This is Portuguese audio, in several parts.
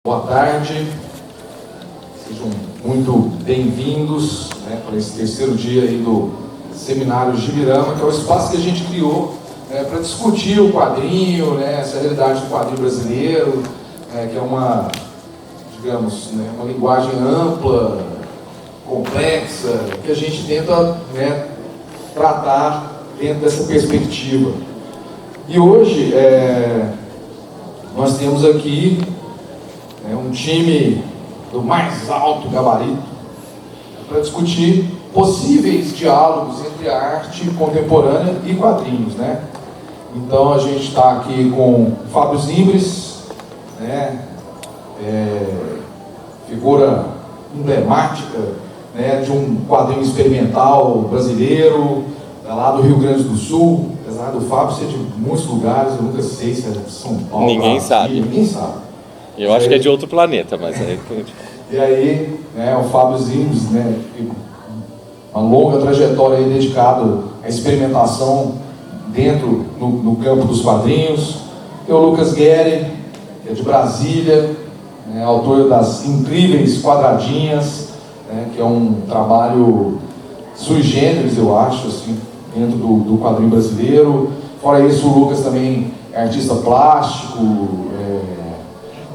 Boa tarde, sejam muito bem-vindos, para esse terceiro dia aí do Seminário Gibirama, que é o espaço que a gente criou para discutir o quadrinho, essa realidade do quadrinho brasileiro, que é uma, digamos, uma linguagem ampla, complexa, que a gente tenta tratar dentro dessa perspectiva. E hoje nós temos aqui um time do mais alto gabarito para discutir possíveis diálogos entre a arte contemporânea e quadrinhos, Então a gente está aqui com Fábio Zimbres, figura emblemática, de um quadrinho experimental brasileiro, lá do Rio Grande do Sul. Apesar do Fábio ser de muitos lugares, eu nunca sei se é de São Paulo. Ninguém sabe. Eu acho que é de outro planeta, mas aí... E aí, o Fábio Zimbres, uma longa trajetória aí dedicado à experimentação dentro, no campo dos quadrinhos. Tem o Lucas Guerri, que é de Brasília, autor das incríveis Quadradinhas, que é um trabalho sui generis, eu acho, assim, dentro do quadrinho brasileiro. Fora isso, o Lucas também é artista plástico,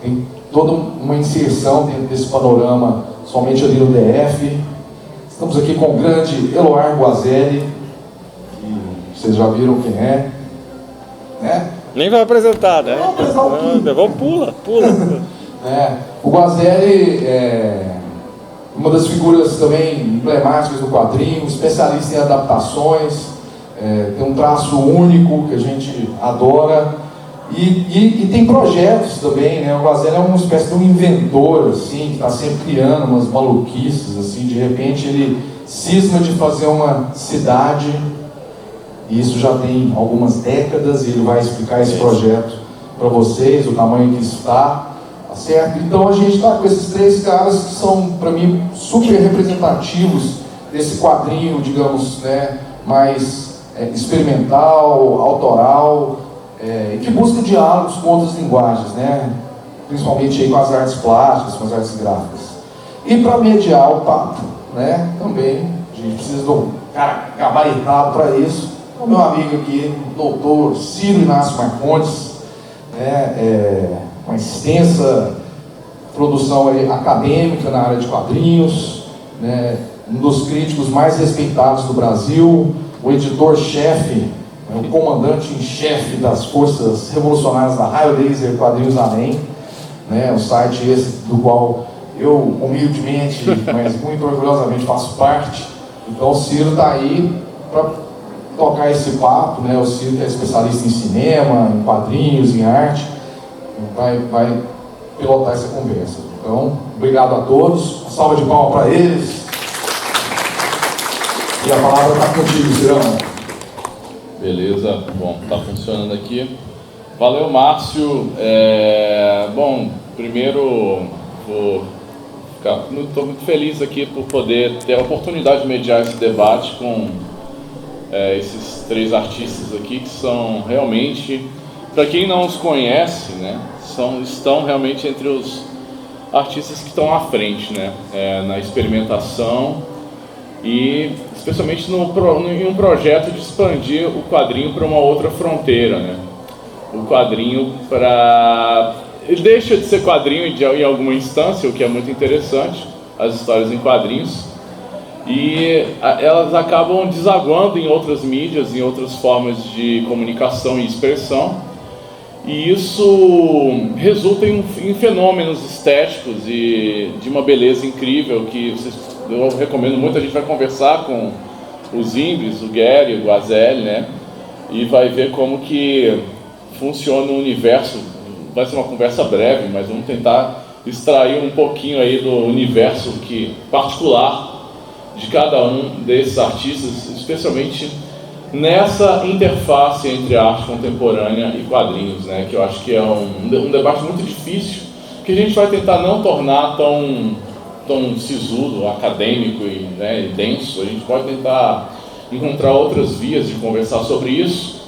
tem toda uma inserção dentro desse panorama, somente ali no DF. Estamos aqui com o grande Eloar Guazelli, que vocês já viram quem é, Nem vai apresentar, né? Vamos apresentar um pouquinho. Vamos, pula. O Guazelli é uma das figuras também emblemáticas do quadrinho, especialista em adaptações, tem um traço único que a gente adora. E tem projetos também, O Guazelli é uma espécie de um inventor, assim, que está sempre criando umas maluquices, assim. De repente ele cisma de fazer uma cidade, e isso já tem algumas décadas, e ele vai explicar esse projeto para vocês, o tamanho que está, tá certo? Então a gente está com esses três caras que são, para mim, super representativos desse quadrinho, digamos, mais experimental, autoral, e que busca diálogos com outras linguagens, principalmente aí com as artes plásticas, com as artes gráficas. E para mediar o papo, também, a gente precisa de um cara gabaritado para isso, o meu amigo aqui, o doutor Ciro Inácio Marcondes, uma extensa produção aí acadêmica na área de quadrinhos, um dos críticos mais respeitados do Brasil, o editor-chefe, o comandante em chefe das forças revolucionárias da Raio Laser Quadrinhos Amém, o site esse do qual eu humildemente, mas muito orgulhosamente faço parte. Então o Ciro está aí para tocar esse papo, O Ciro, que é especialista em cinema, em quadrinhos, em arte, vai pilotar essa conversa. Então, obrigado a todos, uma salva de palmas para eles. E a palavra está contigo, Cirão. Beleza, bom, tá funcionando aqui. Valeu, Márcio. Bom, primeiro estou muito feliz aqui por poder ter a oportunidade de mediar esse debate com esses três artistas aqui, que são realmente, para quem não os conhece, estão realmente entre os artistas que estão à frente, na experimentação e especialmente em um projeto de expandir o quadrinho para uma outra fronteira, O quadrinho ele deixa de ser quadrinho em alguma instância, o que é muito interessante, as histórias em quadrinhos, e elas acabam desaguando em outras mídias, em outras formas de comunicação e expressão, e isso resulta em fenômenos estéticos e de uma beleza incrível que eu recomendo muito. A gente vai conversar com o Zimbres, o Guerri, o Guazelli, e vai ver como que funciona o universo. Vai ser uma conversa breve, mas vamos tentar extrair um pouquinho aí do universo particular de cada um desses artistas, especialmente nessa interface entre a arte contemporânea e quadrinhos, que eu acho que é um debate muito difícil, que a gente vai tentar não tornar tão sisudo, acadêmico e denso. A gente pode tentar encontrar outras vias de conversar sobre isso,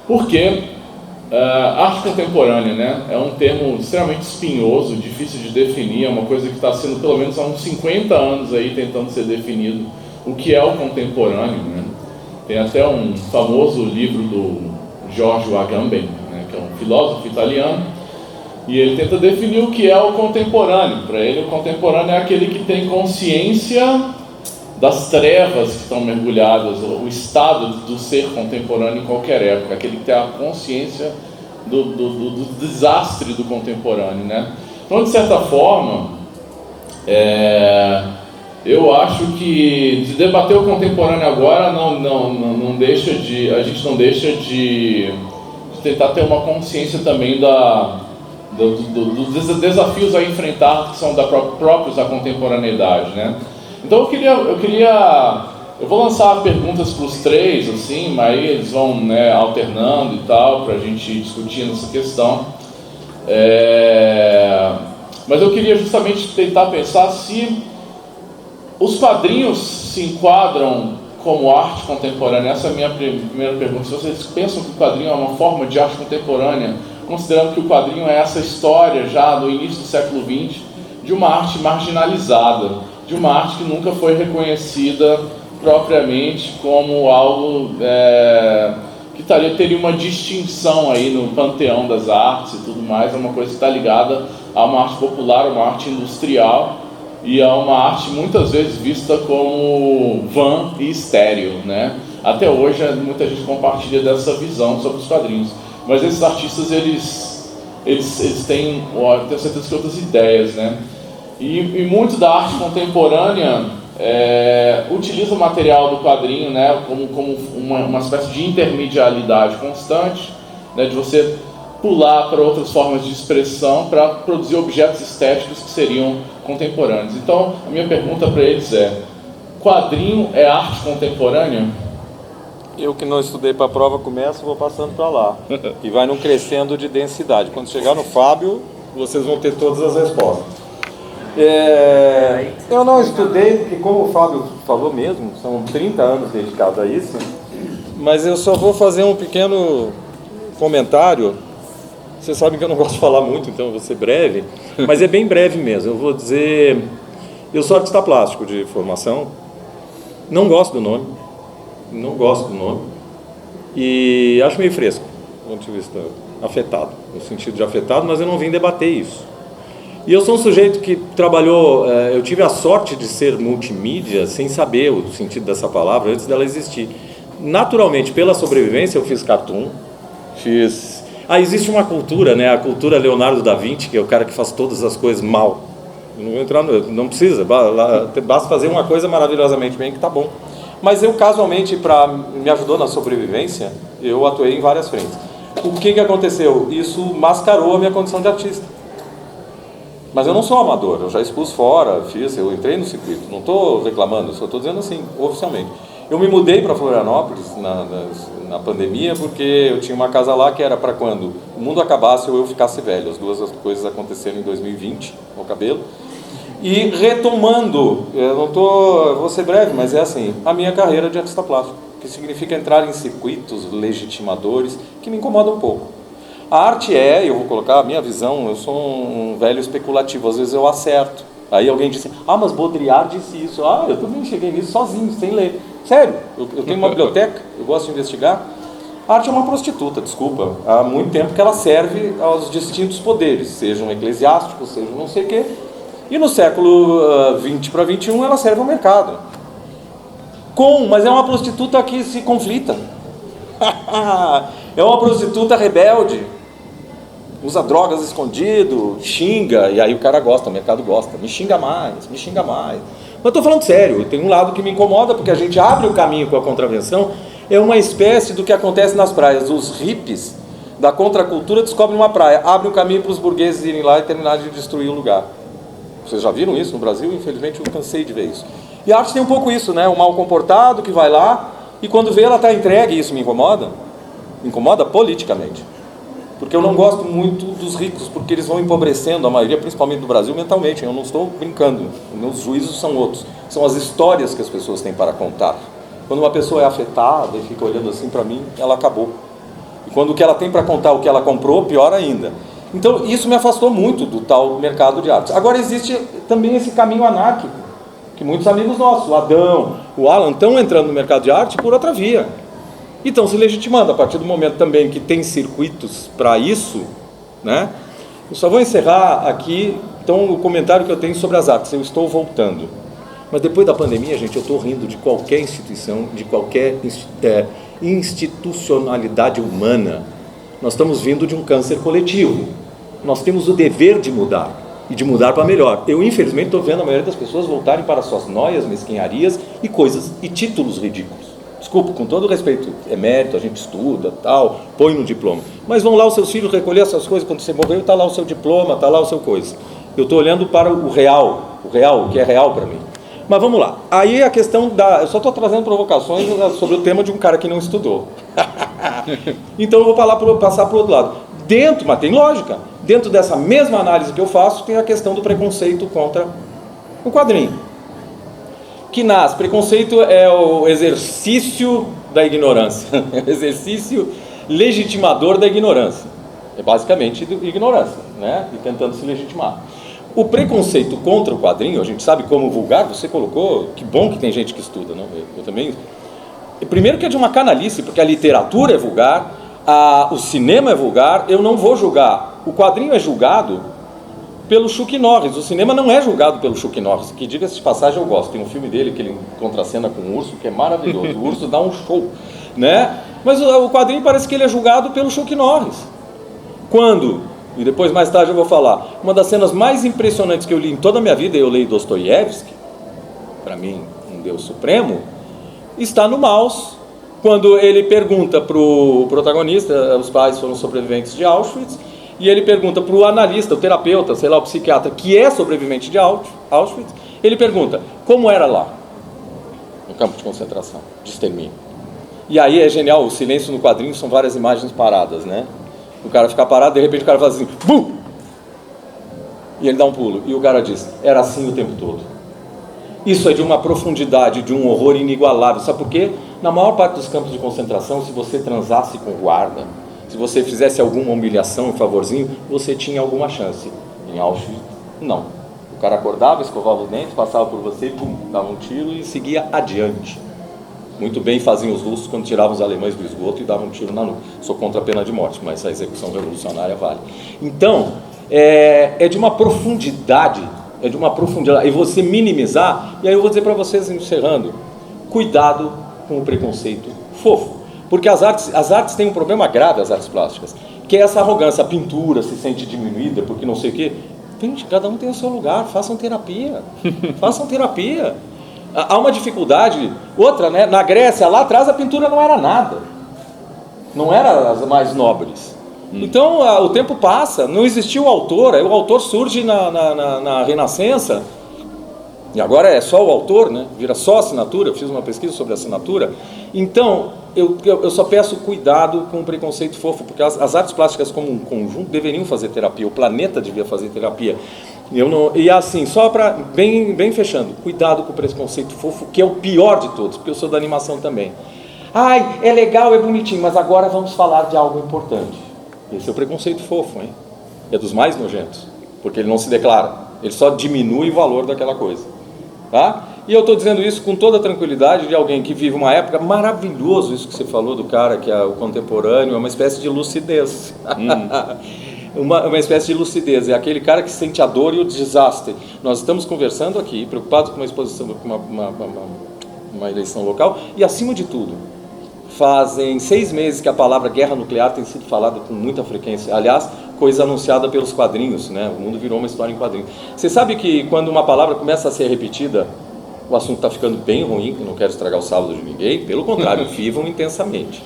porque Arte contemporânea, né? É um termo extremamente espinhoso, difícil de definir, é uma coisa que está sendo pelo menos há uns 50 anos aí tentando ser definido o que é o contemporâneo, né? Tem até um famoso livro do Giorgio Agamben, né, que é um filósofo italiano, e ele tenta definir o que é o contemporâneo. Para ele, o contemporâneo é aquele que tem consciência das trevas que estão mergulhadas, o estado do ser contemporâneo em qualquer época, aquele que tem a consciência do desastre do contemporâneo, né? Então, de certa forma, eu acho que de debater o contemporâneo agora não deixa de, a gente não deixa de tentar ter uma consciência também dos desafios a enfrentar que são próprios da contemporaneidade, né? Então eu vou lançar perguntas para os três, assim, mas aí eles vão, né, alternando e tal, para a gente discutir essa questão. Mas eu queria justamente tentar pensar se os quadrinhos se enquadram como arte contemporânea. Essa é a minha primeira pergunta. Se vocês pensam que o quadrinho é uma forma de arte contemporânea, considerando que o quadrinho é essa história já do início do século XX, de uma arte marginalizada, de uma arte que nunca foi reconhecida propriamente como algo que teria uma distinção aí no panteão das artes e tudo mais. É uma coisa que está ligada a uma arte popular, uma arte industrial, e a uma arte muitas vezes vista como vã e estéril, né? Até hoje muita gente compartilha dessa visão sobre os quadrinhos, mas esses artistas eles têm, tenho certeza que, outras ideias, né? E muito da arte contemporânea utiliza o material do quadrinho, né, como uma espécie de intermedialidade constante, né, de você pular para outras formas de expressão para produzir objetos estéticos que seriam contemporâneos. Então, a minha pergunta para eles é: quadrinho é arte contemporânea? Eu que não estudei para a prova começo, vou passando para lá. E vai num crescendo de densidade. Quando chegar no Fábio, vocês vão ter todas as respostas. Eu não estudei, porque como o Fábio falou mesmo, são 30 anos dedicados a isso, mas eu só vou fazer um pequeno comentário. Vocês sabem que eu não gosto de falar muito, então eu vou ser breve, mas é bem breve mesmo. Eu vou dizer, eu sou artista plástico de formação, não gosto do nome, e acho meio fresco, do ponto de vista afetado, no sentido de afetado, mas eu não vim debater isso. E eu sou um sujeito que trabalhou, eu tive a sorte de ser multimídia sem saber o sentido dessa palavra antes dela existir. Naturalmente, pela sobrevivência, eu fiz cartoon, existe uma cultura, né? A cultura Leonardo da Vinci, que é o cara que faz todas as coisas mal. Eu não vou entrar não precisa, basta fazer uma coisa maravilhosamente bem que tá bom. Mas eu, casualmente, me ajudou na sobrevivência, eu atuei em várias frentes. O que aconteceu? Isso mascarou a minha condição de artista. Mas eu não sou amador, eu já expus fora, eu entrei no circuito, não estou reclamando, só estou dizendo assim, oficialmente. Eu me mudei para Florianópolis na pandemia porque eu tinha uma casa lá que era para quando o mundo acabasse ou eu ficasse velho. As duas coisas aconteceram em 2020, no cabelo. E retomando, vou ser breve, mas é assim, a minha carreira de artista plástico, que significa entrar em circuitos legitimadores que me incomodam um pouco. A arte eu vou colocar a minha visão, eu sou um velho especulativo, às vezes eu acerto. Aí alguém disse, mas Baudrillard disse isso. Eu também cheguei nisso sozinho, sem ler. Sério, eu tenho uma biblioteca, eu gosto de investigar. A arte é uma prostituta, desculpa. Há muito tempo que ela serve aos distintos poderes, sejam eclesiásticos, sejam não sei o quê. E no século 20 para 21 ela serve ao mercado. Mas é uma prostituta que se conflita. É uma prostituta rebelde. Usa drogas escondido, xinga, e aí o cara gosta, o mercado gosta. Me xinga mais. Mas eu estou falando sério, tem um lado que me incomoda, porque a gente abre o caminho com a contravenção. É uma espécie do que acontece nas praias. Os hippies da contracultura descobrem uma praia, abrem o caminho para os burgueses irem lá e terminarem de destruir o lugar. Vocês já viram isso no Brasil? Infelizmente eu cansei de ver isso. E a arte tem um pouco isso, né? O mal comportado que vai lá e quando vê ela está entregue, e isso me incomoda. Me incomoda politicamente. Porque eu não gosto muito dos ricos, porque eles vão empobrecendo a maioria, principalmente do Brasil, mentalmente. Eu não estou brincando, meus juízos são outros. São as histórias que as pessoas têm para contar. Quando uma pessoa é afetada e fica olhando assim para mim, ela acabou. E quando o que ela tem para contar o que ela comprou, pior ainda. Então isso me afastou muito do tal mercado de artes. Agora existe também esse caminho anárquico, que muitos amigos nossos, o Adão, o Alan, estão entrando no mercado de arte por outra via. E estão se legitimando a partir do momento também que tem circuitos para isso, né? Eu só vou encerrar aqui, então, o comentário que eu tenho sobre as artes. Eu estou voltando. Mas depois da pandemia, gente, eu estou rindo de qualquer instituição, de qualquer institucionalidade humana. Nós estamos vindo de um câncer coletivo. Nós temos o dever de mudar, e de mudar para melhor. Eu, infelizmente, estou vendo a maioria das pessoas voltarem para suas noias, mesquinharias e coisas, e títulos ridículos. Desculpa, com todo respeito, é mérito, a gente estuda, tal, põe no diploma. Mas vão lá os seus filhos recolher essas coisas, quando você morreu, está lá o seu diploma, está lá o seu coisa. Eu estou olhando para o real, o que é real para mim. Mas vamos lá. Aí a questão da... Eu só estou trazendo provocações sobre o tema de um cara que não estudou. Então eu vou passar para o outro lado. Mas tem lógica. Dentro dessa mesma análise que eu faço, tem a questão do preconceito contra o quadrinho. Que nasce, preconceito é o exercício da ignorância, é o exercício legitimador da ignorância, é basicamente ignorância, né? E tentando se legitimar. O preconceito contra o quadrinho, a gente sabe como vulgar, você colocou, que bom que tem gente que estuda, né? Eu também. Primeiro que é de uma canalice, porque a literatura é vulgar, o cinema é vulgar, eu não vou julgar, o quadrinho é julgado pelo Chuck Norris. O cinema não é julgado pelo Chuck Norris, que, diga-se de passagem, eu gosto. Tem um filme dele que ele contracena com um urso, que é maravilhoso. O urso dá um show, né? Mas o quadrinho parece que ele é julgado pelo Chuck Norris. Quando, e depois mais tarde eu vou falar, uma das cenas mais impressionantes que eu li em toda a minha vida, eu leio Dostoiévski, para mim um Deus supremo, está no Maus, quando ele pergunta para o protagonista, os pais foram sobreviventes de Auschwitz, e ele pergunta para o analista, o terapeuta, sei lá, o psiquiatra, que é sobrevivente de Auschwitz, ele pergunta, como era lá, no campo de concentração, de extermínio. E aí é genial, o silêncio no quadrinho são várias imagens paradas, né? O cara fica parado, de repente o cara faz assim, bum! E ele dá um pulo, e o cara diz, era assim o tempo todo. Isso é de uma profundidade, de um horror inigualável. Sabe por quê? Na maior parte dos campos de concentração, se você transasse com guarda, se você fizesse alguma humilhação, um favorzinho, você tinha alguma chance. Em Auschwitz, não. O cara acordava, escovava os dentes, passava por você, pum, dava um tiro e seguia adiante. Muito bem faziam os russos quando tiravam os alemães do esgoto e davam um tiro na nuca. Sou contra a pena de morte, mas a execução revolucionária vale. Então, é de uma profundidade, e você minimizar, e aí eu vou dizer para vocês, encerrando, cuidado com o preconceito fofo. Porque as artes têm um problema grave, as artes plásticas, que é essa arrogância. A pintura se sente diminuída porque não sei o quê. Gente, cada um tem o seu lugar, façam terapia. Façam terapia. Há uma dificuldade. Outra, né? Na Grécia, lá atrás, a pintura não era nada. Não era as mais nobres. Então, o tempo passa, não existia o autor. Aí o autor surge na Renascença. E agora é só o autor, né? Vira só assinatura. Eu fiz uma pesquisa sobre assinatura. Então, eu só peço cuidado com o preconceito fofo, porque as artes plásticas como um conjunto deveriam fazer terapia, o planeta devia fazer terapia. E assim, só para, bem fechando, cuidado com o preconceito fofo, que é o pior de todos, porque eu sou da animação também. Ai, é legal, é bonitinho, mas agora vamos falar de algo importante. Esse é o preconceito fofo, hein? É dos mais nojentos, porque ele não se declara, ele só diminui o valor daquela coisa, tá? E eu estou dizendo isso com toda a tranquilidade de alguém que vive uma época, maravilhoso isso que você falou do cara, que é o contemporâneo, é uma espécie de lucidez. Uma espécie de lucidez, é aquele cara que sente a dor e o desastre. Nós estamos conversando aqui, preocupados com uma exposição, com uma eleição local, e acima de tudo, fazem 6 meses que a palavra guerra nuclear tem sido falada com muita frequência. Aliás, coisa anunciada pelos quadrinhos, né? O mundo virou uma história em quadrinhos. Você sabe que quando uma palavra começa a ser repetida, o assunto está ficando bem ruim, que não quero estragar o sábado de ninguém, pelo contrário, vivam intensamente.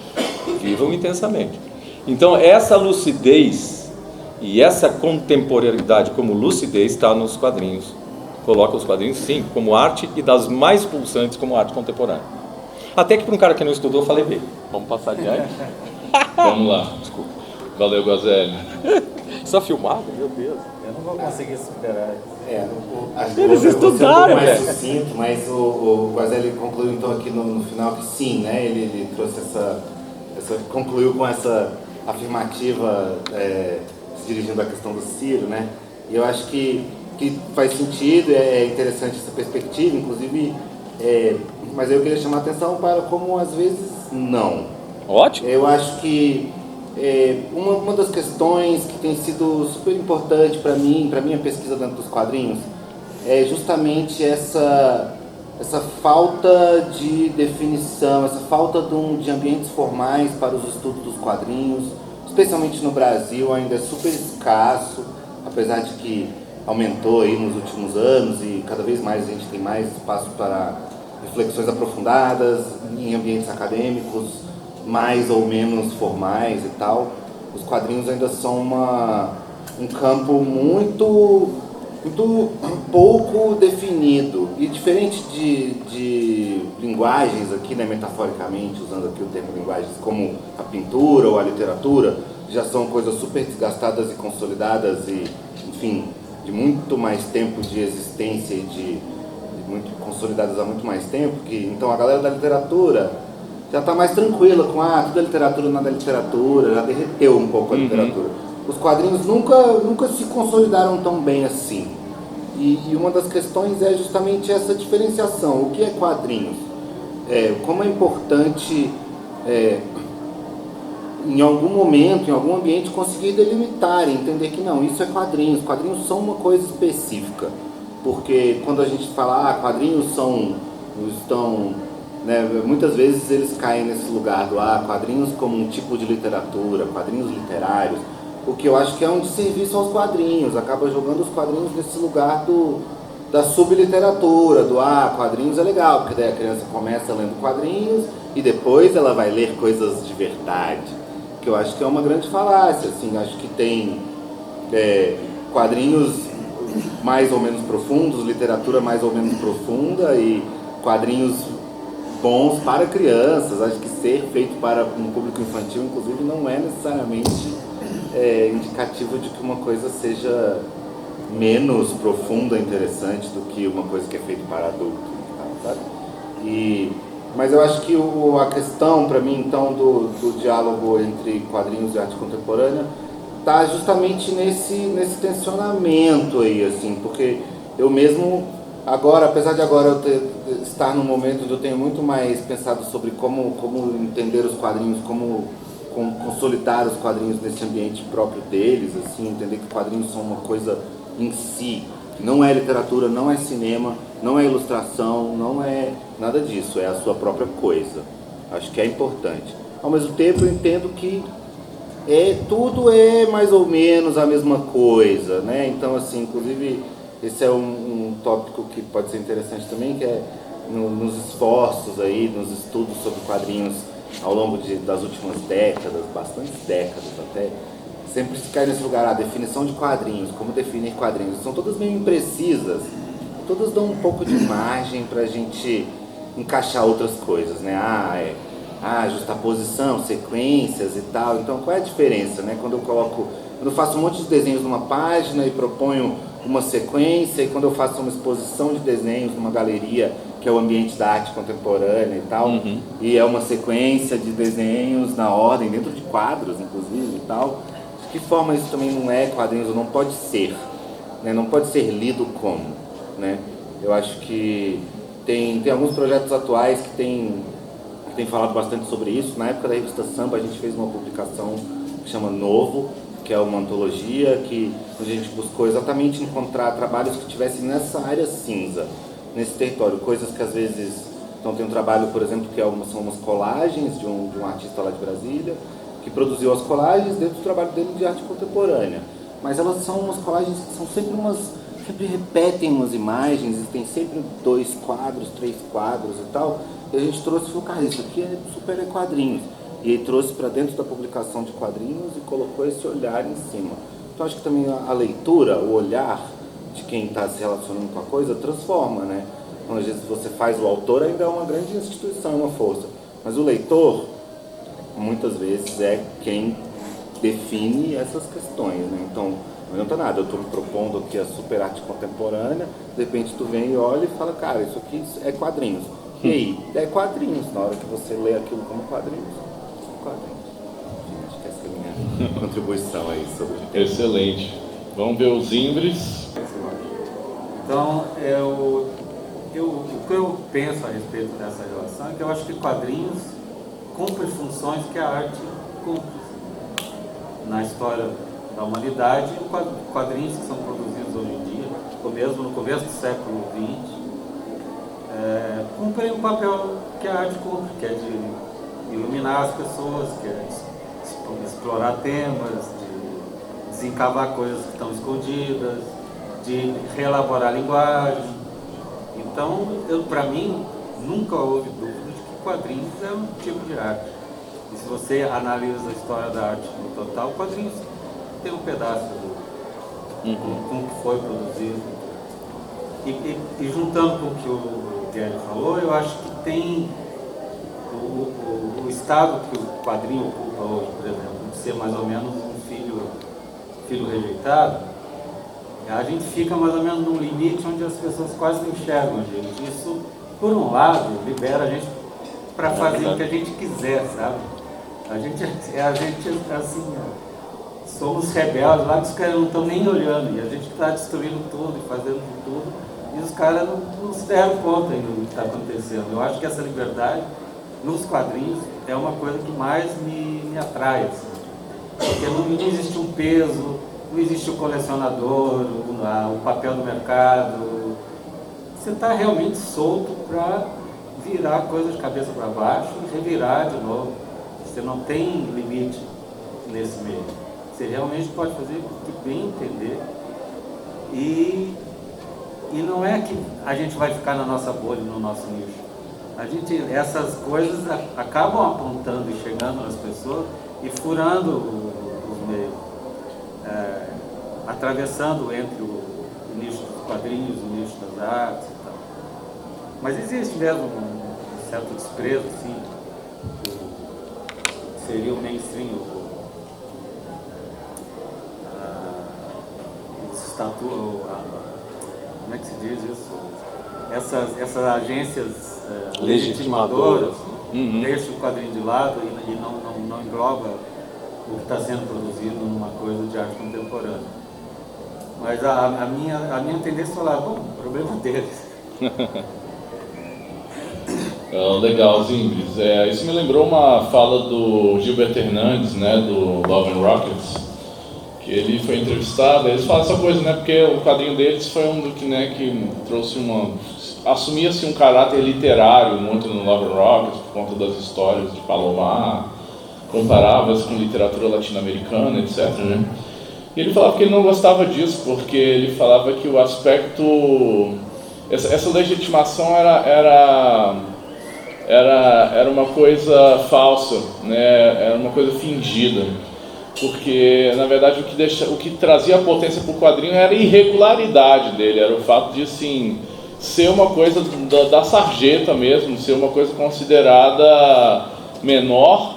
Vivam intensamente. Então, essa lucidez e essa contemporaneidade como lucidez está nos quadrinhos. Coloca os quadrinhos, sim, como arte, e das mais pulsantes como arte contemporânea. Até que para um cara que não estudou, eu falei bem. Vamos passar adiante? Vamos lá. Desculpa. Valeu, Guazelli. Só filmado? Meu Deus. Eu não vou conseguir superar isso. Eles estudaram, mais velho. sucinto, mas o Guazelli concluiu então aqui no final que sim, né? Ele trouxe concluiu com essa afirmativa se dirigindo à questão do Ciro, né? E eu acho que faz sentido, é interessante essa perspectiva, inclusive, mas eu queria chamar a atenção para como às vezes não. Ótimo. Eu acho que uma das questões que tem sido super importante para mim, para minha pesquisa dentro dos quadrinhos, é justamente essa falta de definição, essa falta de ambientes formais para os estudos dos quadrinhos, especialmente no Brasil, ainda é super escasso, apesar de que aumentou aí nos últimos anos e cada vez mais a gente tem mais espaço para reflexões aprofundadas em ambientes acadêmicos, mais ou menos formais e tal. Os quadrinhos ainda são um campo muito pouco definido e diferente de linguagens aqui, né, metaforicamente, usando aqui o termo linguagens como a pintura ou a literatura, já são coisas super desgastadas e consolidadas e, enfim, de muito mais tempo de existência e de muito consolidadas há muito mais tempo, então a galera da literatura já está mais tranquila com tudo é literatura, nada é literatura, já derreteu um pouco a literatura. Os quadrinhos nunca se consolidaram tão bem assim. E uma das questões é justamente essa diferenciação. O que é quadrinhos? Como é importante, em algum momento, em algum ambiente, conseguir delimitar e entender que não, isso é quadrinhos. Quadrinhos são uma coisa específica. Porque quando a gente fala, quadrinhos estão... Né, muitas vezes eles caem nesse lugar do quadrinhos como um tipo de literatura, quadrinhos literários, o que eu acho que é um desserviço aos quadrinhos, acaba jogando os quadrinhos nesse lugar da subliteratura, quadrinhos é legal, porque daí a criança começa lendo quadrinhos e depois ela vai ler coisas de verdade, que eu acho que é uma grande falácia, assim, acho que tem quadrinhos mais ou menos profundos, literatura mais ou menos profunda e quadrinhos bons para crianças. Acho que ser feito para um público infantil, inclusive, não é necessariamente indicativo de que uma coisa seja menos profunda e interessante do que uma coisa que é feita para adultos, sabe? Mas eu acho que a questão, para mim, então, do diálogo entre quadrinhos e arte contemporânea está justamente nesse tensionamento aí, assim, porque eu mesmo... Agora, apesar de agora eu estar num momento onde eu tenho muito mais pensado sobre como entender os quadrinhos, como consolidar os quadrinhos nesse ambiente próprio deles, assim, entender que quadrinhos são uma coisa em si, não é literatura, não é cinema, não é ilustração, não é nada disso, é a sua própria coisa. Acho que é importante. Ao mesmo tempo, eu entendo que tudo é mais ou menos a mesma coisa, né? Então, assim, inclusive... Esse é um tópico que pode ser interessante também, que é nos esforços aí, nos estudos sobre quadrinhos ao longo das últimas décadas, bastantes décadas até, sempre se cai nesse lugar, a definição de quadrinhos, como definir quadrinhos, são todas meio imprecisas, todas dão um pouco de margem pra gente encaixar outras coisas, né? Justaposição, sequências e tal, então qual é a diferença, né? Quando eu faço um monte de desenhos numa página e proponho uma sequência, e quando eu faço uma exposição de desenhos numa galeria, que é o ambiente da arte contemporânea e tal, e é uma sequência de desenhos na ordem, dentro de quadros, inclusive, e tal, de que forma isso também não é quadrinhos, ou não pode ser, né? Não pode ser lido como, né? Eu acho que tem alguns projetos atuais que tem falado bastante sobre isso. Na época da revista Samba, a gente fez uma publicação que chama Novo, que é uma antologia onde a gente buscou exatamente encontrar trabalhos que tivessem nessa área cinza, nesse território, coisas que às vezes... Então tem um trabalho, por exemplo, que são umas colagens de um artista lá de Brasília, que produziu as colagens dentro do trabalho dele de arte contemporânea. Mas elas são umas colagens que são sempre repetem umas imagens, e tem sempre 2 quadros, 3 quadros e tal, e a gente trouxe e falou, cara, isso aqui é super quadrinhos. E aí trouxe para dentro da publicação de quadrinhos e colocou esse olhar em cima. Então acho que também a leitura, o olhar de quem está se relacionando com a coisa transforma, né? Quando às vezes você faz o autor, ainda é uma grande instituição, uma força. Mas o leitor, muitas vezes, é quem define essas questões, né? Então, não adianta nada, eu estou me propondo aqui a super arte contemporânea, de repente tu vem e olha e fala, cara, isso aqui é quadrinhos. E aí? É quadrinhos, na hora que você lê aquilo como quadrinhos. Quadrinhos. Acho que essa é a minha contribuição aí sobre o tema. Excelente. Vamos ver os Imbres. Então, o que eu penso a respeito dessa relação é que eu acho que quadrinhos cumprem funções que a arte cumpre. Na história da humanidade, quadrinhos que são produzidos hoje em dia, ou mesmo no começo do século XX, cumprem o papel que a arte cumpre, que é de iluminar as pessoas, que é de explorar temas, de desencavar coisas que estão escondidas, de reelaborar a linguagem. Então, para mim, nunca houve dúvida de que quadrinhos é um tipo de arte. E se você analisa a história da arte no total, quadrinhos tem um pedaço com o que foi produzido. E juntando com o que o Guilherme falou, eu acho que tem o estado que o quadrinho ocupa hoje, por exemplo, de ser mais ou menos um filho rejeitado. A gente fica mais ou menos num limite onde as pessoas quase não enxergam a gente. Isso, por um lado, libera a gente para fazer o que a gente quiser, sabe? A gente assim, somos rebeldes lá que os caras não estão nem olhando, e a gente está destruindo tudo e fazendo de tudo, e os caras não se deram conta ainda do que está acontecendo. Eu acho que essa liberdade, nos quadrinhos, é uma coisa que mais me atrai, assim. Porque não existe um peso, não existe o colecionador, o papel do mercado. Você está realmente solto para virar a coisa de cabeça para baixo e revirar de novo. Você não tem limite nesse meio. Você realmente pode fazer o que bem entender. E não é que a gente vai ficar na nossa bolha, no nosso nicho. Essas coisas acabam apontando e chegando nas pessoas e furando os meios. Atravessando entre o nicho dos quadrinhos, o nicho das artes e tal. Mas existe mesmo um certo desprezo, assim, seria o mainstream, como é que se diz isso? Essas agências legitimadoras deixam o quadrinho de lado e não engloba o que está sendo produzido numa coisa de arte contemporânea. Mas a minha tendência é falar, bom, problema deles. Legal, Zimbres. Isso me lembrou uma fala do Gilberto Hernandes, né, do Love and Rockets, que ele foi entrevistado. Eles falam essa coisa, né, porque o quadrinho deles foi um do que, né, que trouxe assumia-se um caráter literário muito no Love and Rockets por conta das histórias de Palomar, comparava-se com literatura latino-americana, etc., né? E ele falava que ele não gostava disso, porque ele falava que o aspecto... Essa legitimação era uma coisa falsa, né? Era uma coisa fingida. Porque, na verdade, o que trazia a potência para o quadrinho era a irregularidade dele, era o fato de, assim, ser uma coisa da sarjeta mesmo, ser uma coisa considerada menor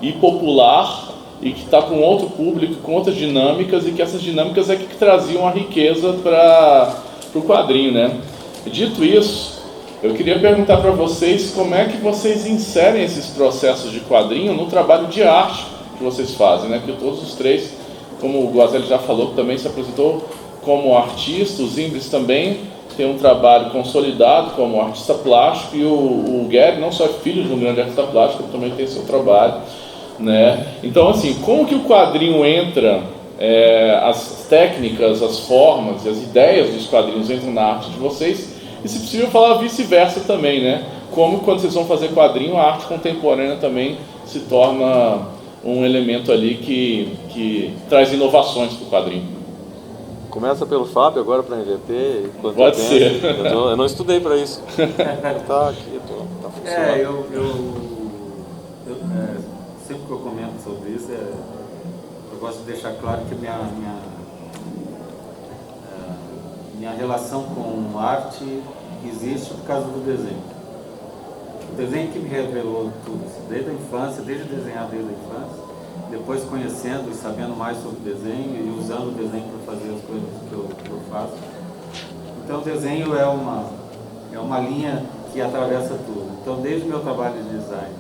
e popular, e que está com outro público, com outras dinâmicas, e que essas dinâmicas é que traziam a riqueza para o quadrinho, né? Dito isso, eu queria perguntar para vocês como é que vocês inserem esses processos de quadrinho no trabalho de arte que vocês fazem, né? Porque todos os três, como o Guazelli já falou, que também se apresentou como artista, o Zimbres também tem um trabalho consolidado como artista plástico, e o Gary não só é filho de um grande artista plástico, também tem seu trabalho, né? Então, assim, como que o quadrinho entra, as técnicas, as formas e as ideias dos quadrinhos entram na arte de vocês, e se possível falar vice-versa também, né? Como quando vocês vão fazer quadrinho, a arte contemporânea também se torna um elemento ali que traz inovações para o quadrinho. Começa pelo Fábio agora para inverter. Pode ser. Eu não estudei para isso. Tá aqui, tá funcionando. Sempre que eu comento sobre isso, eu gosto de deixar claro que minha relação com arte existe por causa do desenho. O desenho que me revelou tudo, desde a infância, desde desenhar desde a infância, depois conhecendo e sabendo mais sobre o desenho e usando o desenho para fazer as coisas que eu faço. Então o desenho é uma linha que atravessa tudo. Então desde o meu trabalho de design,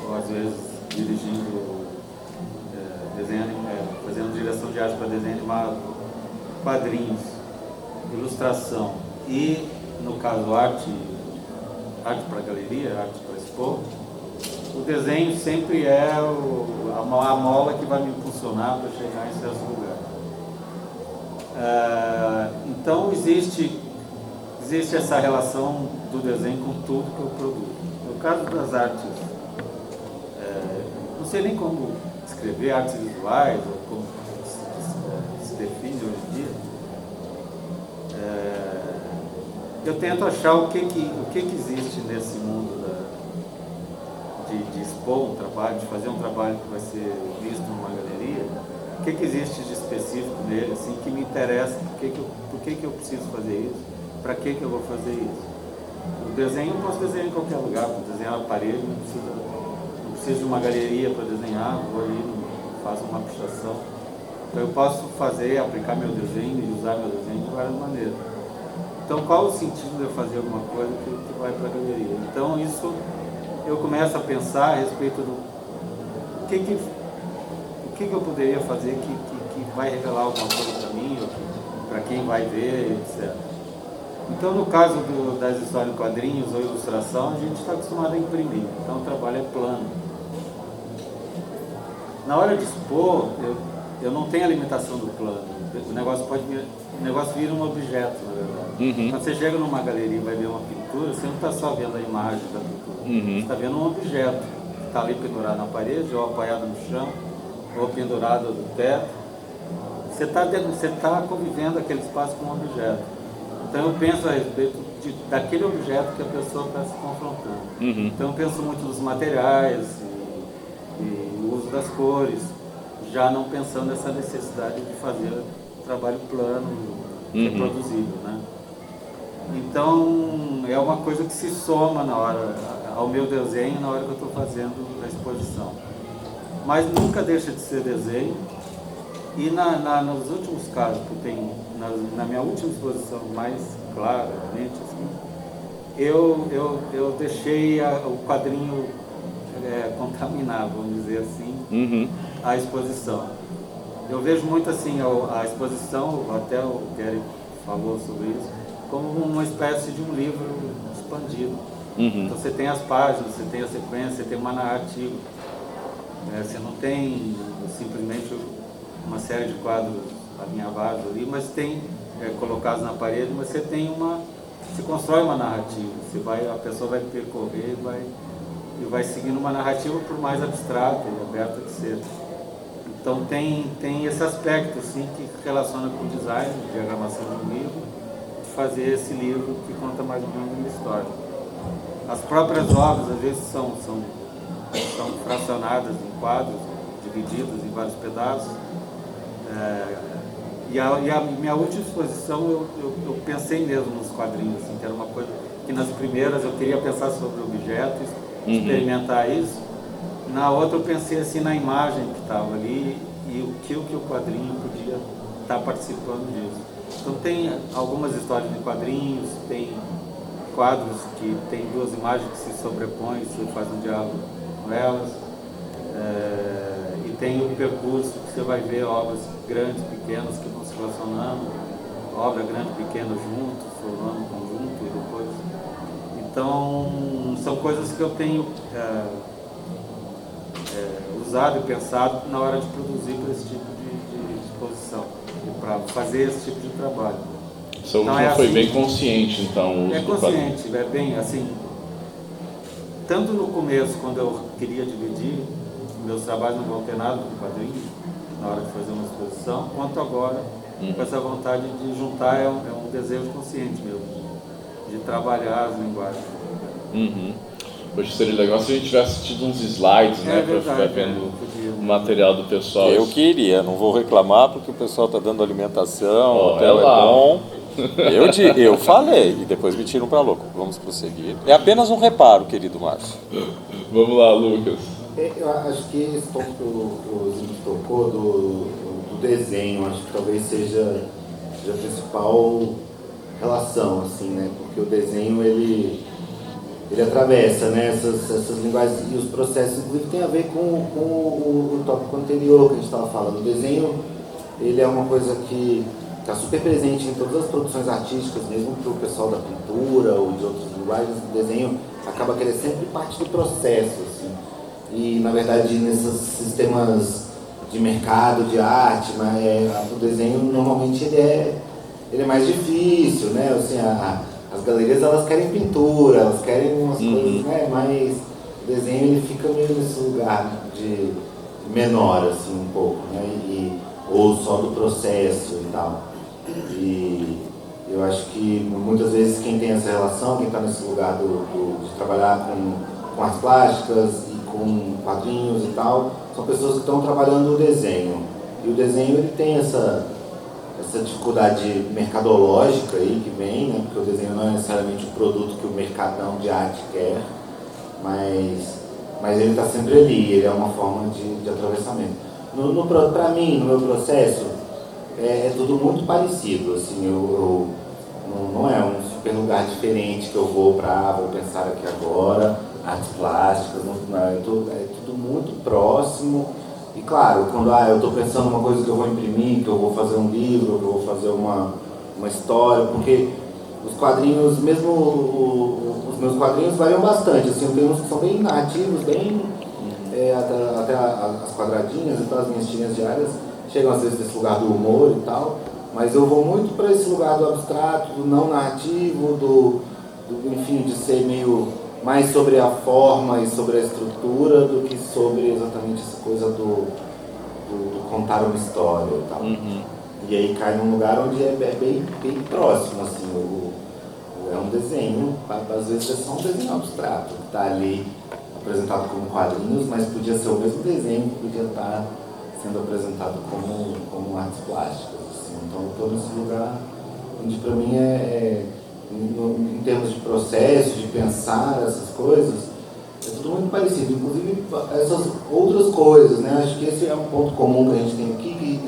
ou às vezes dirigindo fazendo direção de arte para desenho animado, quadrinhos, ilustração e, no caso, arte para galeria, arte para expor, o desenho sempre é a mola que vai me impulsionar para chegar em certo lugar. Então existe essa relação do desenho com tudo que eu produzo. No caso das artes, não sei nem como escrever artes visuais, ou como se define hoje em dia. Eu tento achar o que existe nesse mundo de expor um trabalho, de fazer um trabalho que vai ser visto numa galeria. O que existe de específico nele, assim, que me interessa, por que eu preciso fazer isso, para que eu vou fazer isso. O desenho eu posso desenhar em qualquer lugar, posso desenhar na parede, não preciso de uma galeria para desenhar, vou ali, faço uma abstração. Então eu posso aplicar meu desenho e usar meu desenho de várias maneiras. Então qual o sentido de eu fazer alguma coisa que vai para a galeria? Então isso eu começo a pensar a respeito do o que eu poderia fazer que vai revelar alguma coisa para mim, para quem vai ver, etc. Então, no caso das histórias em quadrinhos ou ilustração, a gente está acostumado a imprimir, então o trabalho é plano. Na hora de expor, eu não tenho a limitação do plano, o negócio vira um objeto, na verdade. Quando você chega numa galeria e vai ver uma pintura, você não está só vendo a imagem da pintura, você está vendo um objeto que está ali pendurado na parede, ou apoiado no chão, ou pendurado do teto. Você está convivendo aquele espaço com um objeto. Então eu penso a respeito daquele objeto que a pessoa está se confrontando. Então eu penso muito nos materiais e o uso das cores, já não pensando nessa necessidade de fazer trabalho plano, reproduzível, né? Então é uma coisa que se soma ao meu desenho na hora que eu estou fazendo a exposição. Mas nunca deixa de ser desenho. E nos últimos casos que eu tenho, na minha última exposição mais claramente, assim, eu deixei o quadrinho contaminar, vamos dizer assim, a exposição. Eu vejo muito assim a exposição, até o Gary falou sobre isso, como uma espécie de um livro expandido. Então você tem as páginas, você tem a sequência, você tem uma narrativa. Você não tem simplesmente uma série de quadros alinhavados ali, mas tem colocados na parede, mas você constrói uma narrativa. A pessoa vai percorrer e vai seguindo uma narrativa por mais abstrata e aberta que seja. Então tem esse aspecto assim, que relaciona com o design, diagramação de um livro, de fazer esse livro que conta mais ou menos uma história. As próprias obras às vezes são fracionadas em quadros, divididas em vários pedaços. E a minha última exposição eu pensei mesmo nos quadrinhos, assim, que era uma coisa que nas primeiras eu queria pensar sobre objetos, experimentar isso. Na outra eu pensei assim na imagem que estava ali e o que o quadrinho podia estar participando disso. Então tem algumas histórias de quadrinhos, tem quadros que tem duas imagens que se sobrepõem, você faz um diálogo com elas. E tem o percurso que você vai ver obras grandes, pequenas que vão se relacionando, obra grande e pequena juntos, formando um conjunto e depois. Então são coisas que eu tenho usado e pensado na hora de produzir para esse tipo de exposição, para fazer esse tipo de trabalho. Seu uso não foi bem consciente, então? É consciente, é bem assim. Tanto no começo, quando eu queria dividir, meus trabalhos não vão ter nada com quadrinho, na hora de fazer uma exposição, quanto agora, com essa vontade de juntar, é um desejo consciente mesmo, de trabalhar as linguagens. Hoje seria legal se a gente tivesse tido uns slides, né, para ficar vendo o material do pessoal. Eu queria, não vou reclamar porque o pessoal está dando alimentação, o hotel é lá. bom. Eu falei e depois me tiram para louco. Vamos prosseguir. É apenas um reparo, querido Márcio. Vamos lá, Lucas. Eu acho que esse ponto que o Zinho tocou do desenho, acho que talvez seja a principal relação, assim, né? Porque o desenho, ele ele atravessa, né, essas linguagens e os processos, inclusive tem a ver com o tópico anterior que a gente estava falando. O desenho, ele é uma coisa que está super presente em todas as produções artísticas, mesmo para o pessoal da pintura ou de outras linguagens. O desenho acaba que ele é sempre parte do processo, assim. E, na verdade, nesses sistemas de mercado, de arte, o desenho, normalmente, ele é mais difícil, né? Assim, as galerias, elas querem pintura, elas querem umas coisas, né? Mas o desenho, ele fica meio nesse lugar de menor, assim, um pouco, né? Ou só do processo e tal. E eu acho que, muitas vezes, quem tem essa relação, quem está nesse lugar de trabalhar com artes plásticas e com quadrinhos e tal, são pessoas que estão trabalhando o desenho. E o desenho, ele tem essa dificuldade mercadológica aí que vem, né? Porque o desenho não é necessariamente o produto que o mercadão de arte quer, mas ele está sempre ali, ele é uma forma de atravessamento. Para mim, no meu processo, é tudo muito parecido, assim, não é um super lugar diferente que eu vou pensar aqui agora, artes plásticas, é tudo muito próximo. E claro, quando eu estou pensando uma coisa que eu vou imprimir, que eu vou fazer um livro, que eu vou fazer uma história, porque os quadrinhos, mesmo os meus quadrinhos variam bastante, assim, eu tenho uns que são bem narrativos, bem até as quadradinhas e tal, as minhas tirinhas diárias chegam às vezes desse lugar do humor e tal, mas eu vou muito para esse lugar do abstrato, do não narrativo, enfim, de ser meio mais sobre a forma e sobre a estrutura do que sobre exatamente essa coisa do contar uma história e tal. E aí cai num lugar onde é bem próximo, assim, é um desenho, às vezes é só um desenho abstrato, que está ali apresentado como quadrinhos, mas podia ser o mesmo desenho que podia estar sendo apresentado como artes plásticas, assim. Então eu estou nesse lugar onde para mim em termos de processo, de pensar essas coisas, é tudo muito parecido, inclusive essas outras coisas, né? Acho que esse é um ponto comum que a gente tem aqui,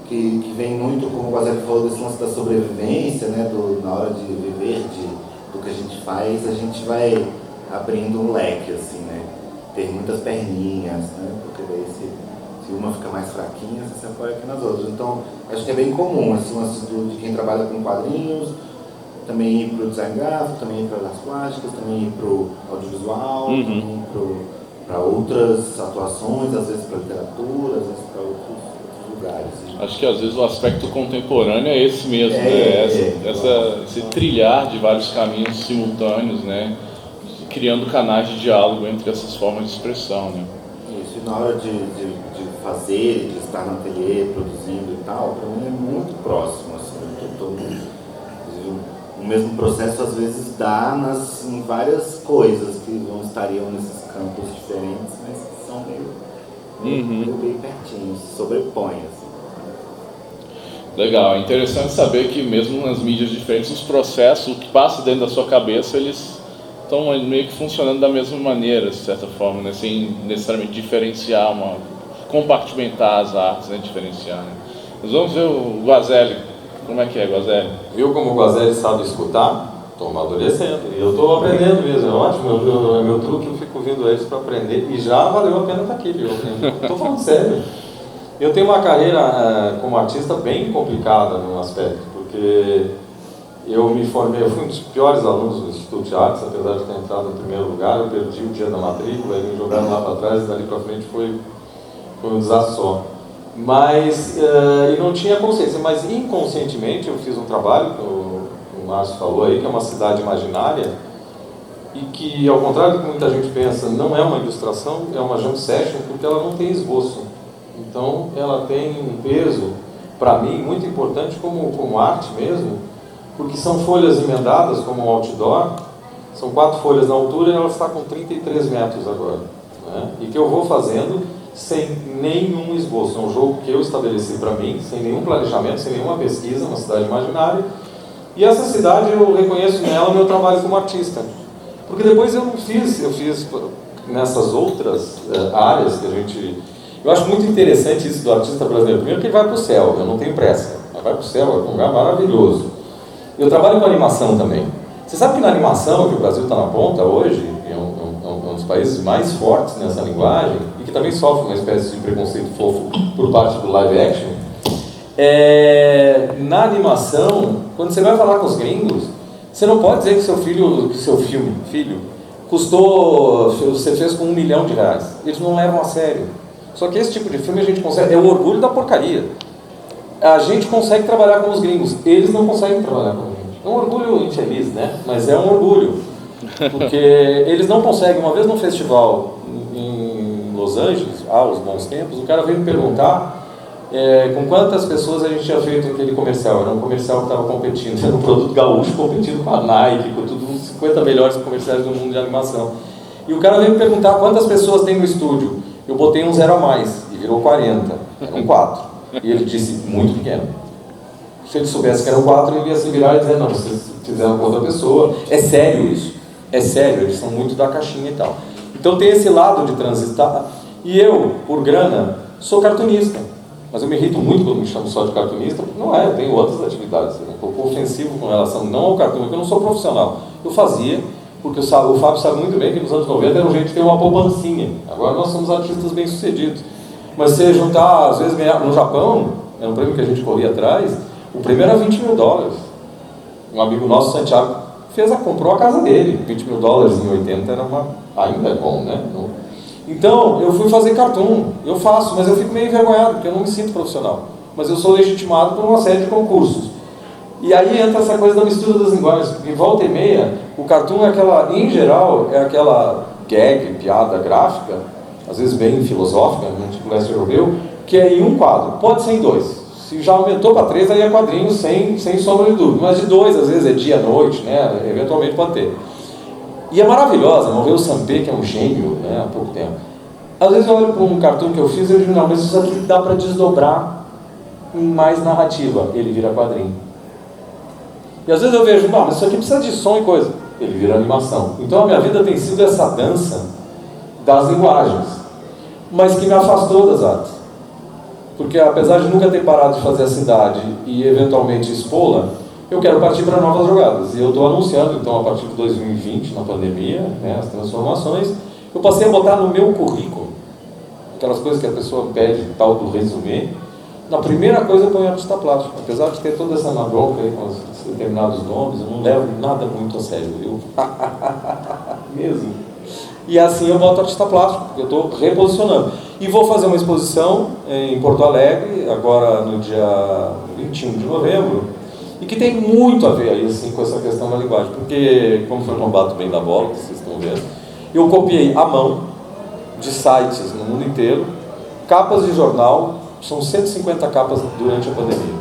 que vem muito, como o Guazelli falou, desse lance da sobrevivência, né? Na hora de viver, do que a gente faz, a gente vai abrindo um leque, assim, né? Ter muitas perninhas, né? Porque daí se uma fica mais fraquinha, você se apoia aqui nas outras. Então, acho que é bem comum, esse lance de quem trabalha com quadrinhos, também ir para o design gráfico, também ir para as plásticas, também ir para o audiovisual, também ir para outras atuações, às vezes para literatura, às vezes para outros lugares. Acho que às vezes o aspecto contemporâneo é esse mesmo, né? Esse trilhar de vários caminhos simultâneos, né? Criando canais de diálogo entre essas formas de expressão, né? Isso, e na hora de fazer, de estar no ateliê, produzindo e tal, para mim é muito próximo, assim, o mesmo processo às vezes dá em várias coisas que estariam nesses campos diferentes, mas que são meio bem pertinhos, se sobrepõem, assim. Legal, é interessante saber que mesmo nas mídias diferentes, os processos, o que passa dentro da sua cabeça, eles estão meio que funcionando da mesma maneira, de certa forma, né? Sem necessariamente diferenciar, compartimentar as artes, né? Diferenciar, né? Nós vamos ver o Guazelli. Como é que é, Guazelli? Viu como o Guazelli sabe escutar? Estou amadurecendo. E eu estou aprendendo mesmo, é ótimo. É meu truque, eu fico ouvindo eles para aprender. E já valeu a pena estar aqui, viu? Estou falando sério. Eu tenho uma carreira como artista bem complicada num aspecto, porque eu me formei, eu fui um dos piores alunos do Instituto de Artes, apesar de ter entrado em primeiro lugar, eu perdi o dia da matrícula, eles me jogaram lá para trás e dali para frente foi um desastre só. Mas, e não tinha consciência, mas inconscientemente eu fiz um trabalho, que o Márcio falou aí, que é uma cidade imaginária, e que, ao contrário do que muita gente pensa, não é uma ilustração, é uma jam session, porque ela não tem esboço. Então, ela tem um peso, para mim, muito importante como arte mesmo, porque são folhas emendadas, como um outdoor, são 4 folhas na altura e ela está com 33 metros agora, né? E que eu vou fazendo sem nenhum esboço. É um jogo que eu estabeleci para mim, sem nenhum planejamento, sem nenhuma pesquisa, uma cidade imaginária. E essa cidade eu reconheço nela o meu trabalho como artista. Porque depois eu fiz nessas outras áreas que a gente... Eu acho muito interessante isso do artista brasileiro. Primeiro que ele vai para o céu, eu não tenho pressa. Mas vai para o céu, é um lugar maravilhoso. Eu trabalho com animação também. Você sabe que na animação, que o Brasil está na ponta hoje, é um dos países mais fortes nessa linguagem, e que também sofre uma espécie de preconceito fofo por parte do live action, na animação, quando você vai falar com os gringos, você não pode dizer que seu filho custou, você fez com R$1 milhão. Eles não levam a sério. Só que esse tipo de filme a gente consegue, é o orgulho da porcaria. A gente consegue trabalhar com os gringos, eles não conseguem trabalhar com a gente. É um orgulho infeliz, né? Mas é um orgulho. Porque eles não conseguem. Uma vez num festival em Los Angeles, aos bons tempos, o cara veio me perguntar com quantas pessoas a gente tinha feito aquele comercial. Era um comercial que estava competindo, era um produto gaúcho competindo com a Nike, com tudo, uns 50 melhores comerciais do mundo de animação. E o cara veio me perguntar quantas pessoas tem no estúdio. Eu botei um 0 a mais e virou 40, eram 4. E ele disse, muito pequeno. Se ele soubesse que eram 4, ele ia se virar e dizer, não, vocês fizeram com outra pessoa. É sério isso, é sério, eles são muito da caixinha e tal. Então tem esse lado de transitar. E eu, por grana, sou cartunista. Mas eu me irrito muito quando me chamam só de cartunista, porque não é, eu tenho outras atividades. É um pouco ofensivo com relação não ao cartoon, porque eu não sou profissional. Eu fazia, porque o Fábio sabe muito bem que nos anos 90 era um jeito de ter uma poupancinha. Agora nós somos artistas bem-sucedidos. Mas se juntar, às vezes, ganhar no Japão, é um prêmio que a gente corria atrás, o prêmio era $20 mil. Um amigo nosso, Santiago, comprou a casa dele. $20 mil em 80 era ainda é bom, né? Então, eu fui fazer cartoon, eu faço, mas eu fico meio envergonhado, porque eu não me sinto profissional. Mas eu sou legitimado por uma série de concursos. E aí entra essa coisa da mistura das linguagens, porque volta e meia, o cartoon é aquela, em geral, é aquela gag, piada gráfica, às vezes bem filosófica, tipo leste europeu, que é em um quadro, pode ser em 2. Se já aumentou para 3, aí é quadrinho sem sombra de dúvida. Mas de 2, às vezes é dia-noite, né? Eventualmente pode ter. E é maravilhosa, não ver o Sampé, que é um gênio, né? Há pouco tempo. Às vezes eu olho para um cartoon que eu fiz e eu digo, não, mas isso aqui dá para desdobrar em mais narrativa. Ele vira quadrinho. E às vezes eu vejo, não, mas isso aqui precisa de som e coisa. Ele vira animação. Então a minha vida tem sido essa dança das linguagens, mas que me afastou das artes. Porque apesar de nunca ter parado de fazer a cidade e eventualmente expô-la, eu quero partir para novas jogadas. E eu estou anunciando, então, a partir de 2020, na pandemia, né, as transformações, eu passei a botar no meu currículo, aquelas coisas que a pessoa pede, tal do resumê. Na primeira coisa eu ponho artista plástico. Apesar de ter toda essa bronca aí com os determinados nomes, eu não levo nada muito a sério, viu? Mesmo. E assim eu boto artista plástico, porque eu estou reposicionando. E vou fazer uma exposição em Porto Alegre, agora no dia 21 de novembro, e que tem muito a ver aí, assim, com essa questão da linguagem, porque, como eu não bato bem da bola, que vocês estão vendo, eu copiei à mão, de sites no mundo inteiro, capas de jornal, são 150 capas durante a pandemia.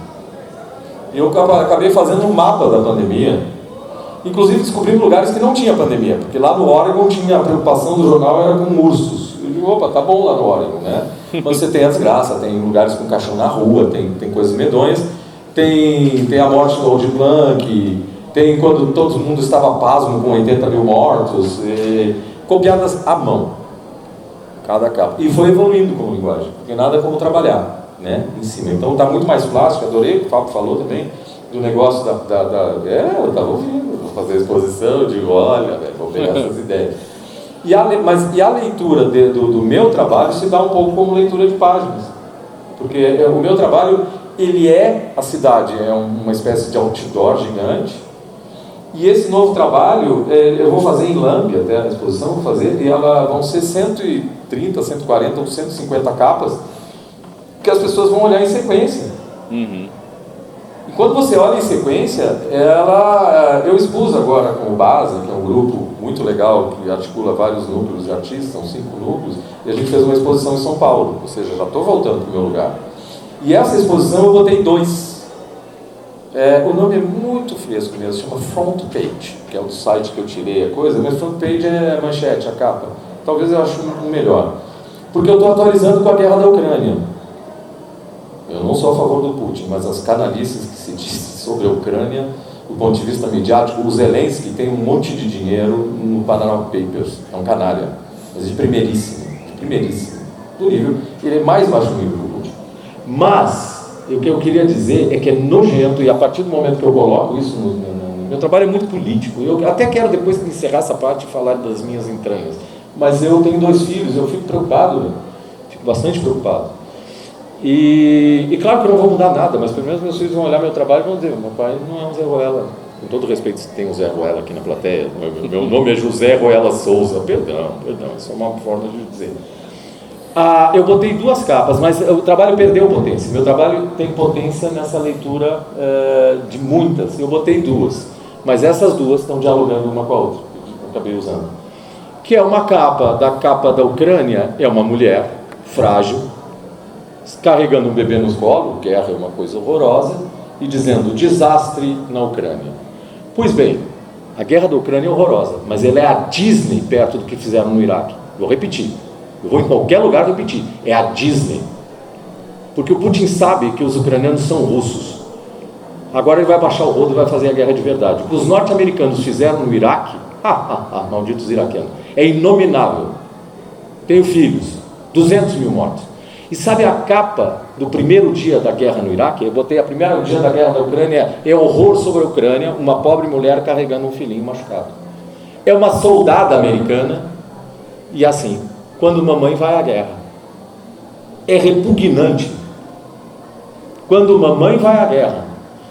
E eu acabei fazendo um mapa da pandemia, inclusive descobrindo lugares que não tinha pandemia, porque lá no Oregon tinha a preocupação do jornal era com ursos. Eu digo, opa, tá bom lá no Oregon, né? Mas você tem a desgraça, tem lugares com caixão na rua, tem coisas medonhas. Tem a morte do Aldir Blanc, tem quando todo mundo estava pasmo com 80 mil mortos, copiadas à mão, cada capa. E foi evoluindo como linguagem, porque nada como trabalhar, né, em cima. Então está muito mais plástico, adorei o que o Fábio falou também, do negócio eu estava ouvindo, vou fazer a exposição, eu digo, olha, vou pegar essas ideias. E a leitura do meu trabalho se dá um pouco como leitura de páginas, porque o meu trabalho... Ele a cidade é uma espécie de outdoor gigante, e esse novo trabalho, eu vou fazer em Lambda, até a exposição, vou fazer, e vão ser 130, 140 ou 150 capas, que as pessoas vão olhar em sequência. Uhum. E quando você olha em sequência, eu expus agora com o BASA, que é um grupo muito legal, que articula vários núcleos de artistas, são 5 núcleos, e a gente fez uma exposição em São Paulo, ou seja, já estou voltando para o meu lugar. E essa exposição eu botei 2. O nome é muito fresco mesmo, chama Front Page, que é o site que eu tirei a coisa, mas Front Page é a manchete, a capa. Talvez eu ache um melhor. Porque eu estou atualizando com a guerra da Ucrânia. Eu não sou a favor do Putin, mas as canalices que se diz sobre a Ucrânia, do ponto de vista midiático, o Zelensky tem um monte de dinheiro no Panama Papers. É um canalha, mas de primeiríssimo, do nível, ele é mais baixo nível. Mas, o que eu queria dizer é que é nojento, e a partir do momento que eu coloco isso no Meu trabalho é muito político. Eu até quero, depois de encerrar essa parte, falar das minhas entranhas. Mas eu tenho 2 filhos, eu fico preocupado, né? Fico bastante preocupado. E claro que eu não vou mudar nada, mas pelo menos meus filhos vão olhar meu trabalho e vão dizer: meu pai não é um Zé Ruela. Com todo respeito, se tem um Zé Ruela aqui na plateia, meu nome é José Ruela Souza. Perdão, isso é uma forma de dizer. Eu botei 2 capas, mas o trabalho perdeu potência. Meu trabalho tem potência nessa leitura de muitas. Eu botei 2, mas essas 2 estão dialogando uma com a outra. Eu acabei usando. Que é uma capa da Ucrânia, é uma mulher frágil, carregando um bebê nos colos, guerra é uma coisa horrorosa, e dizendo: desastre na Ucrânia. Pois bem, a guerra da Ucrânia é horrorosa, mas ela é a Disney perto do que fizeram no Iraque. Vou repetir. Eu vou em qualquer lugar repetir, é a Disney, porque o Putin sabe que os ucranianos são russos. Agora ele vai baixar o rodo e vai fazer a guerra de verdade. O que os norte-americanos fizeram no Iraque, malditos iraquianos, é inominável. Tenho filhos, 200 mil mortos. E sabe a capa do primeiro dia da guerra no Iraque? Eu botei a primeira dia da guerra da Ucrânia, é horror sobre a Ucrânia, uma pobre mulher carregando um filhinho machucado. É uma soldada americana, e assim: quando mamãe vai à guerra. É repugnante. Quando mamãe vai à guerra.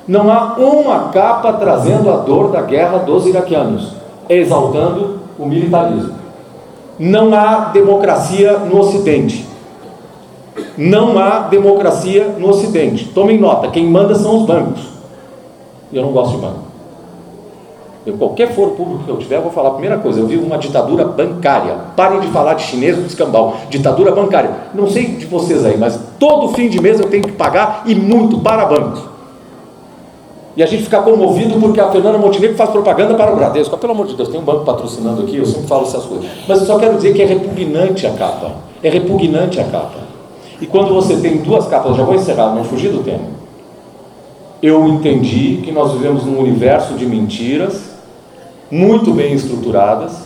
Não há uma capa trazendo a dor da guerra dos iraquianos, exaltando o militarismo. Não há democracia no Ocidente. Não há democracia no Ocidente. Tomem nota, quem manda são os bancos. E eu não gosto de banco. Qualquer foro público que eu tiver, eu vou falar a primeira coisa: eu vivo uma ditadura bancária. Parem de falar de chinês do escambau. Ditadura bancária. Não sei de vocês aí, mas todo fim de mês eu tenho que pagar, e muito, para bancos. E a gente fica comovido porque a Fernanda Montenegro faz propaganda para o Bradesco. Pelo amor de Deus, tem um banco patrocinando aqui, eu sempre falo essas coisas. Mas eu só quero dizer que é repugnante a capa. É repugnante a capa. E quando você tem 2 capas, já vou encerrar, não fugir do tema. Eu entendi que nós vivemos num universo de mentiras muito bem estruturadas,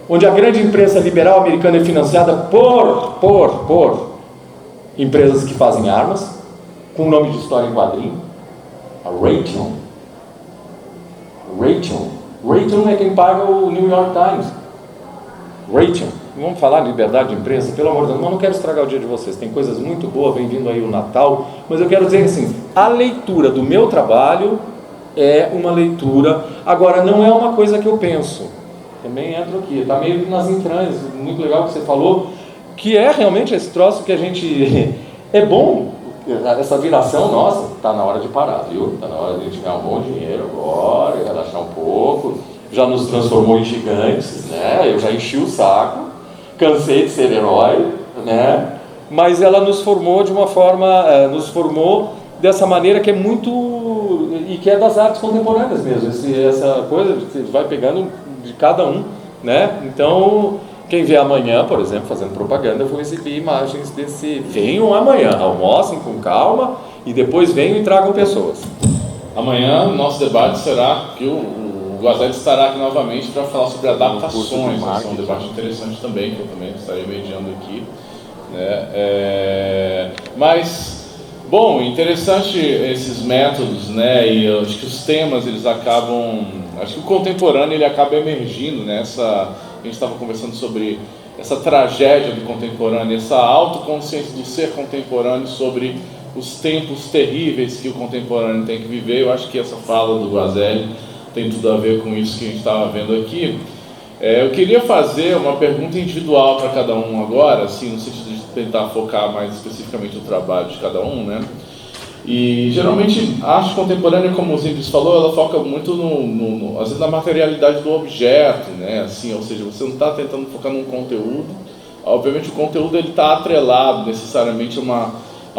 onde a grande imprensa liberal americana é financiada por empresas que fazem armas, com nome de história em quadrinho. A Raytheon é quem paga o New York Times. Raytheon. Vamos falar de liberdade de imprensa, pelo amor de Deus, mas não quero estragar o dia de vocês, tem coisas muito boas, vem vindo aí o Natal, mas eu quero dizer assim, a leitura do meu trabalho é uma leitura, agora não é uma coisa que eu penso, também entro aqui, está meio nas entranhas, muito legal que você falou, que é realmente esse troço que a gente, é bom, essa viração nossa, está na hora de parar, viu? Está na hora de a gente ganhar um bom dinheiro agora, relaxar um pouco, já nos transformou em gigantes, né? Eu já enchi o saco, cansei de ser herói, né? Mas ela nos formou de uma forma, nos formou dessa maneira que é muito, e que é das artes contemporâneas mesmo, essa coisa que vai pegando de cada um, né? Então, quem vê amanhã, por exemplo, fazendo propaganda, eu vou exibir imagens desse, venham amanhã, almocem com calma, e depois venham e tragam pessoas. Amanhã, nosso debate será que o Guazelli estará aqui novamente para falar sobre adaptações. É um debate interessante também, que eu também estarei mediando aqui, né? Mas, bom, interessante esses métodos, né? E eu acho que os temas, eles acabam... Acho que o contemporâneo, ele acaba emergindo nessa... A gente estava conversando sobre essa tragédia do contemporâneo, essa autoconsciência do ser contemporâneo sobre os tempos terríveis que o contemporâneo tem que viver. Eu acho que essa fala do Guazelli tem tudo a ver com isso que a gente estava vendo aqui. Eu queria fazer uma pergunta individual para cada um agora, assim, no sentido de tentar focar mais especificamente o trabalho de cada um, né? E geralmente a arte contemporânea, como o Zimbres falou, ela foca muito às vezes na materialidade do objeto, né? Assim, ou seja, você não está tentando focar num conteúdo. Obviamente o conteúdo ele está atrelado necessariamente a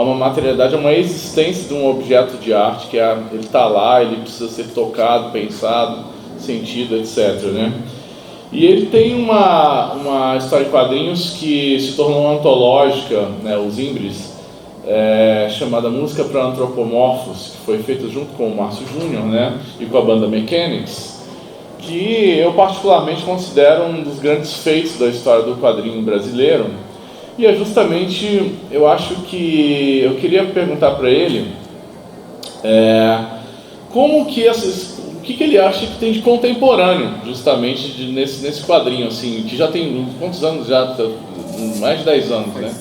uma materialidade, a uma existência de um objeto de arte, que ele está lá, ele precisa ser tocado, pensado, sentido, etc., né? E ele tem uma história de quadrinhos que se tornou antológica, né, o Zimbres, chamada Música para Antropomorfos, que foi feita junto com o Márcio Júnior, né, e com a banda Mechanics, que eu particularmente considero um dos grandes feitos da história do quadrinho brasileiro. E é justamente, eu acho que eu queria perguntar para ele como que que ele acha que tem de contemporâneo, justamente nesse quadrinho, assim, que já tem quantos anos já? Mais de 10 anos, né?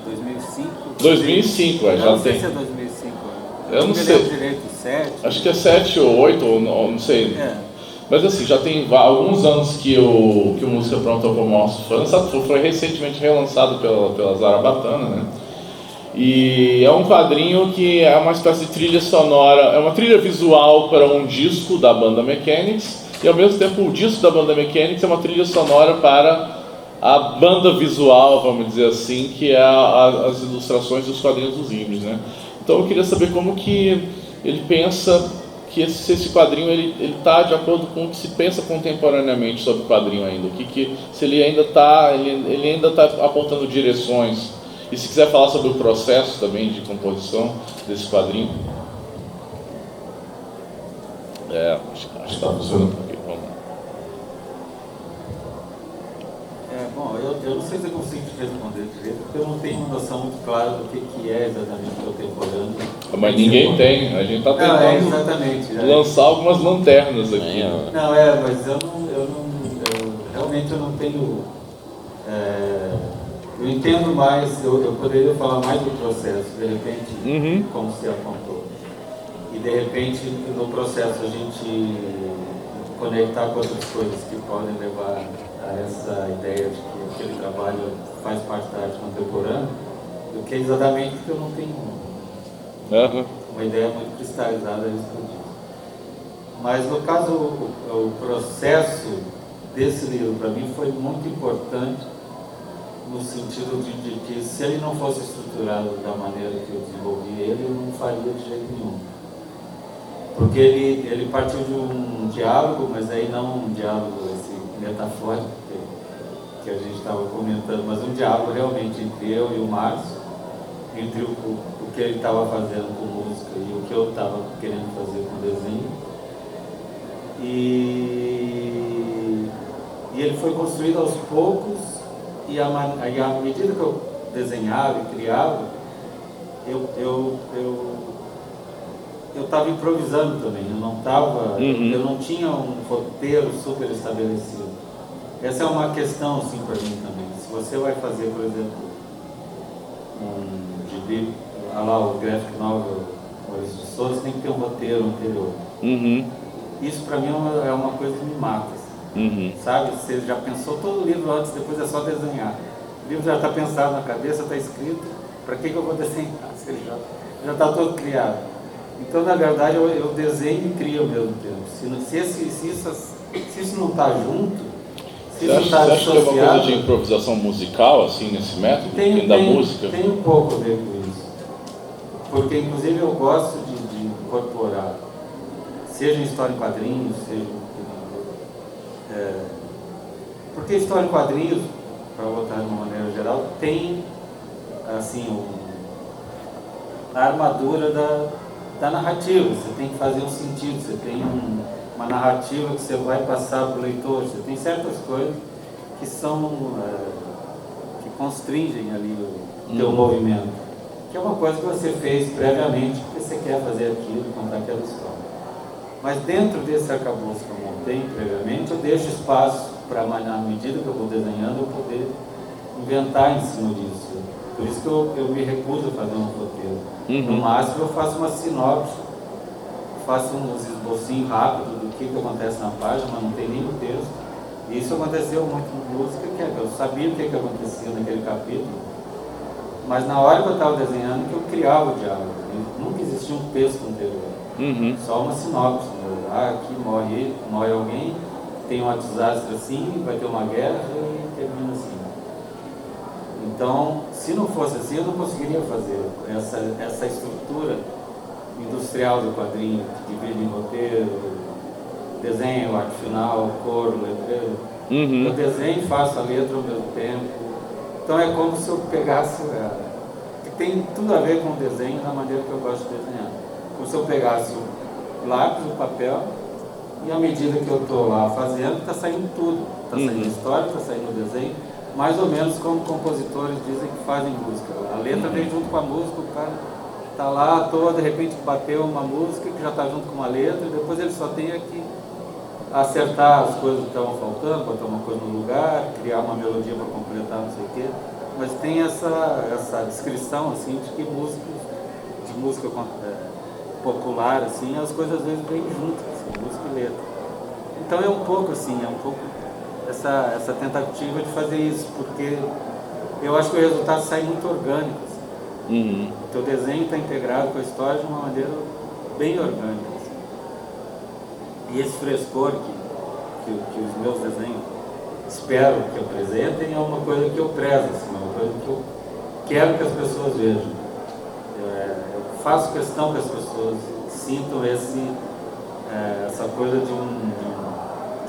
2005? 2005, eu já não sei tem. se é 2005. Eu não sei. Direito, 7. Acho que é 7 ou 8, ou não sei. Mas assim, já tem alguns anos que o Música para um Antropomorfo foi lançado, foi recentemente relançado pela Zarabatana, né? E é um quadrinho que é uma espécie de trilha sonora, é uma trilha visual para um disco da banda Mechanics, e ao mesmo tempo o disco da banda Mechanics é uma trilha sonora para a banda visual, vamos dizer assim, que é as ilustrações dos quadrinhos dos livros, né? Então eu queria saber como que ele pensa que esse quadrinho ele está de acordo com o que se pensa contemporaneamente sobre o quadrinho ainda, se ele ainda está apontando direções, e se quiser falar sobre o processo também de composição desse quadrinho. Acho que está funcionando. Vamos lá. Bom, eu não sei se eu consigo te responder direito, porque eu não tenho uma noção muito clara do que é exatamente contemporâneo. Mas ninguém tem, a gente está tentando lançar algumas lanternas aqui. Não, mas eu realmente eu não tenho. Eu entendo mais, eu poderia falar mais do processo, de repente, como você apontou. E de repente, no processo, a gente conectar com outras coisas que podem levar a essa ideia de que aquele trabalho faz parte da arte contemporânea, do que exatamente porque eu não tenho uma ideia muito cristalizada a respeito disso. Mas no caso, o processo desse livro para mim foi muito importante, no sentido de que se ele não fosse estruturado da maneira que eu desenvolvi ele, eu não faria de jeito nenhum. Porque ele partiu de um diálogo, mas aí não um diálogo metafórico que a gente estava comentando, mas um diálogo realmente entre eu e o Márcio, entre o que ele estava fazendo com música e o que eu estava querendo fazer com desenho. E ele foi construído aos poucos, e à medida que eu desenhava e criava, eu estava improvisando também, eu não tinha um roteiro super estabelecido. Essa é uma questão assim para mim também. Se você vai fazer, por exemplo, um gibi, o graphic novel Maurício de Souza, tem que ter um roteiro anterior. Isso para mim é uma coisa que me mata. Sabe? Você já pensou todo o livro antes, depois é só desenhar. O livro já está pensado na cabeça, está escrito, para que eu vou desenhar? Se ele já está todo criado. Então, na verdade, eu desenho e crio ao mesmo tempo. Se isso não está junto, se isso não está associado... Você acha que é uma coisa de dissociado, improvisação musical, assim, nesse método? Da música? Tem um pouco a ver com isso. Porque, inclusive, eu gosto de incorporar, seja em história em quadrinhos, seja... porque história em quadrinhos, para botar de uma maneira geral, tem, assim, a armadura da narrativa. Você tem que fazer um sentido, você tem uma narrativa que você vai passar para o leitor, você tem certas coisas que são que constringem ali o teu movimento, que é uma coisa que você fez previamente porque você quer fazer aquilo, contar aquela história. Mas dentro desse arcabouço que eu montei previamente, eu deixo espaço para, na medida que eu vou desenhando, eu poder inventar em cima disso. Por isso que eu me recuso a fazer um roteiro. No máximo eu faço uma sinopse, faço uns esbocinhos rápidos do que acontece na página, mas não tem nem o texto. E isso aconteceu muito com música, que eu sabia o que acontecia naquele capítulo, mas na hora que eu estava desenhando que eu criava o diálogo. Nunca existia um texto anterior. Só uma sinopse. Aqui morre alguém, tem um desastre assim, vai ter uma guerra e termina assim. Então, se não fosse assim, eu não conseguiria fazer essa estrutura industrial do quadrinho, que divide em roteiro, desenho, arte final, cor, letreiro. Eu desenho e faço a letra ao mesmo tempo. Então é como se eu pegasse, que tem tudo a ver com o desenho na maneira que eu gosto de desenhar. Como se eu pegasse o lápis, o papel, e à medida que eu estou lá fazendo, está saindo tudo. Está saindo história, está saindo o desenho, mais ou menos como compositores dizem que fazem música. A letra vem junto com a música, o cara está lá à toa, de repente bateu uma música que já está junto com uma letra, e depois ele só tem que acertar as coisas que estavam faltando, botar uma coisa no lugar, criar uma melodia para completar, não sei o quê. Mas tem essa descrição assim, de que música popular, assim, as coisas às vezes vêm juntas, assim, música e letra. Então é um pouco assim, essa tentativa de fazer isso, porque eu acho que o resultado sai muito orgânico. Assim. O teu desenho está integrado com a história de uma maneira bem orgânica. Assim. E esse frescor que os meus desenhos espero que apresentem é uma coisa que eu prezo, assim, uma coisa que eu quero que as pessoas vejam. Eu faço questão que as pessoas sintam essa coisa de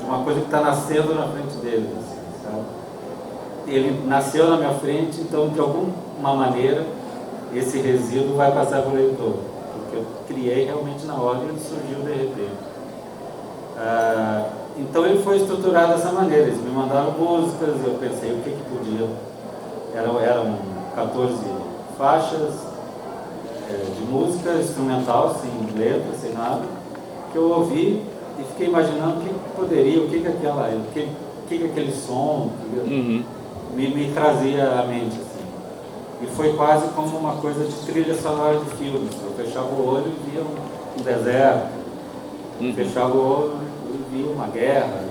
uma coisa que está nascendo na frente deles, assim, sabe? Ele nasceu na minha frente, então de alguma maneira esse resíduo vai passar para o leitor, porque eu criei realmente na hora e ele surgiu de repente. Então ele foi estruturado dessa maneira, eles me mandaram músicas, eu pensei o que podia. Eram 14 faixas de música instrumental, sem letra, sem nada, que eu ouvi e fiquei imaginando o que poderia, o que aquele som me trazia à mente. Assim. E foi quase como uma coisa de trilha sonora de filmes. Eu fechava o olho e via um deserto, fechava o olho e via uma guerra.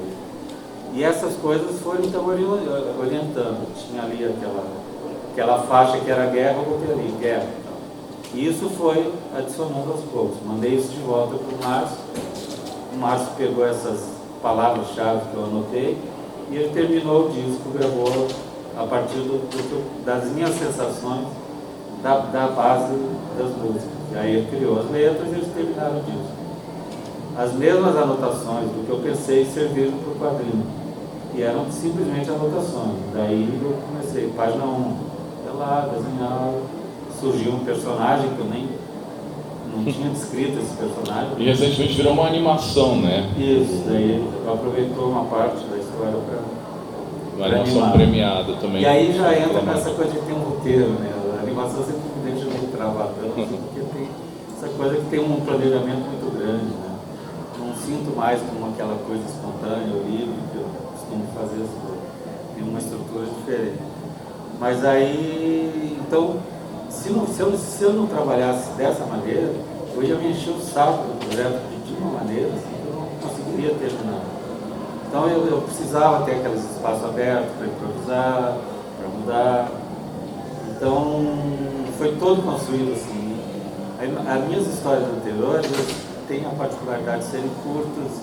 E essas coisas foram então orientando. Tinha ali aquela faixa que era guerra, eu botei ali, guerra. E isso foi adicionando aos poucos. Mandei isso de volta para o Márcio. O Márcio pegou essas palavras-chave que eu anotei e ele terminou o disco, gravou a partir das minhas sensações da base das músicas. E aí ele criou as letras e eles terminaram o disco. As mesmas anotações do que eu pensei serviram para o quadrinho. E eram simplesmente anotações. Daí eu comecei, página 1, ia lá, desenhar, surgiu um personagem que eu nem não tinha descrito esse personagem. E recentemente virou uma animação, né? Isso, daí ele aproveitou uma parte da história para uma animação premiada também. E aí já entra nessa coisa de ter um roteiro, né? A animação sempre me deixa meio travadão, porque tem essa coisa que tem um planejamento muito grande, né? Não sinto mais como aquela coisa espontânea ou livre que eu costumo fazer as coisas. Tem uma estrutura diferente. Mas aí, então, se eu não trabalhasse dessa maneira, eu ia me encher o saco do projeto de uma maneira assim, que eu não conseguiria terminar. Então eu precisava ter aqueles espaços abertos para improvisar, para mudar. Então foi todo construído assim. As minhas histórias anteriores têm a particularidade de serem curtas.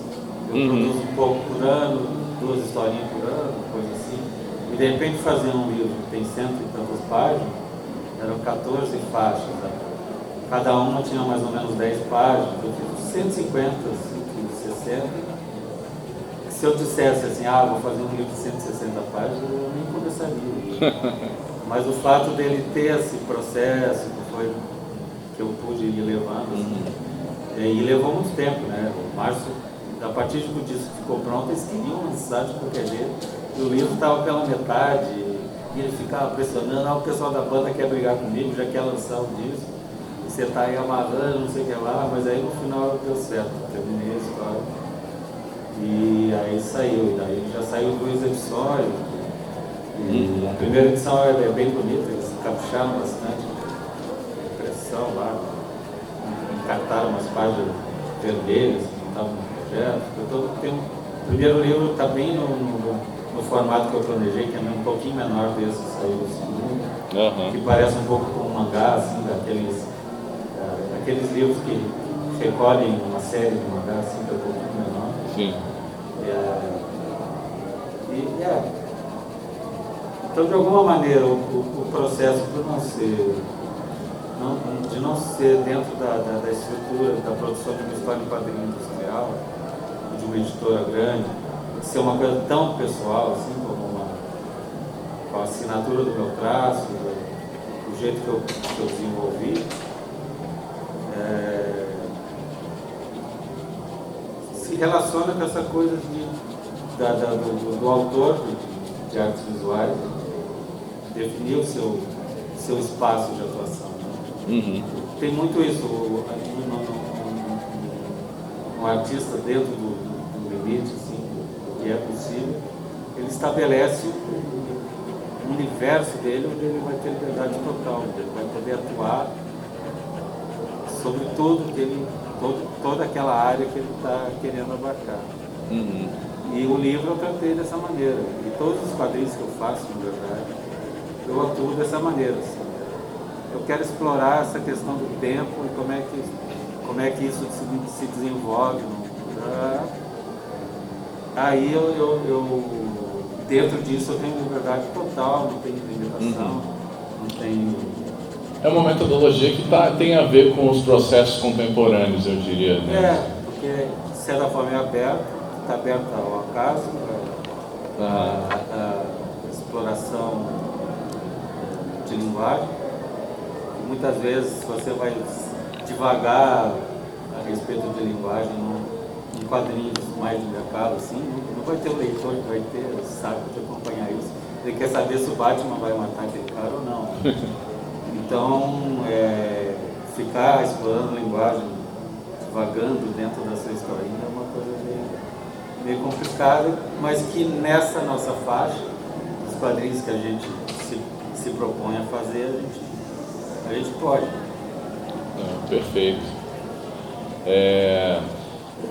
Eu produzo um pouco por ano, 2 historinhas por ano, coisa assim. E de repente fazer um livro que tem 100 e tantas páginas, eram 14 faixas. Né? Cada uma tinha mais ou menos 10 páginas. Eu fiz 150, 160. Se eu dissesse assim, vou fazer um livro de 160 páginas, eu nem começaria. Mas o fato dele ter esse processo que eu pude ir levando, assim, e levou muito tempo, né? O Márcio, a partir do disco que ficou pronto, eles queriam lançar de qualquer jeito. E o livro estava pela metade, e ele ficava pressionando, o pessoal da banda quer brigar comigo, já quer lançar o disco, você está aí amarrando, não sei o que lá, mas aí no final deu certo, terminei a história. E aí saiu, e daí já saiu 2 edições. E a primeira edição é bem bonita, eles capricharam bastante, impressão lá, encartaram umas páginas vermelhas que não estavam no projeto. O primeiro livro está bem no formato que eu planejei, que é um pouquinho menor desse que saiu o segundo, que parece um pouco com um mangá, assim, daqueles livros que recolhem uma série de mangá, assim, que é um pouquinho menor. Sim. Então, de alguma maneira, o processo de não ser dentro da estrutura da produção de uma história em quadrinho industrial, de uma editora grande, de ser uma coisa tão pessoal, assim, com a assinatura do meu traço, do jeito que eu desenvolvi, se relaciona com essa coisa do autor de artes visuais definir o seu espaço de atuação. Né? tem muito isso, um artista dentro do limite, assim, do que é possível, ele estabelece um universo dele onde ele vai ter liberdade total, onde ele vai poder atuar sobre tudo que ele, toda aquela área que ele está querendo abarcar. Uhum. E o livro eu tratei dessa maneira, e todos os quadrinhos que eu faço, na verdade, eu atuo dessa maneira, assim. Eu quero explorar essa questão do tempo e como é que isso se desenvolve. Aí eu dentro disso eu tenho liberdade total, não tenho limitação, não tenho... É uma metodologia que tem a ver com os processos contemporâneos, eu diria, né? Porque de certa forma é aberto, está aberto ao acaso, a exploração de linguagem. Muitas vezes você vai devagar a respeito de linguagem em quadrinhos mais de mercado, assim, não vai ter o leitor que vai ter o saco de acompanhar isso. Ele quer saber se o Batman vai matar aquele cara ou não. Então, ficar explorando linguagem, devagando dentro da sua historinha é uma coisa meio complicada, mas que nessa nossa faixa, os quadrinhos que a gente se propõe a fazer, a gente pode. Perfeito.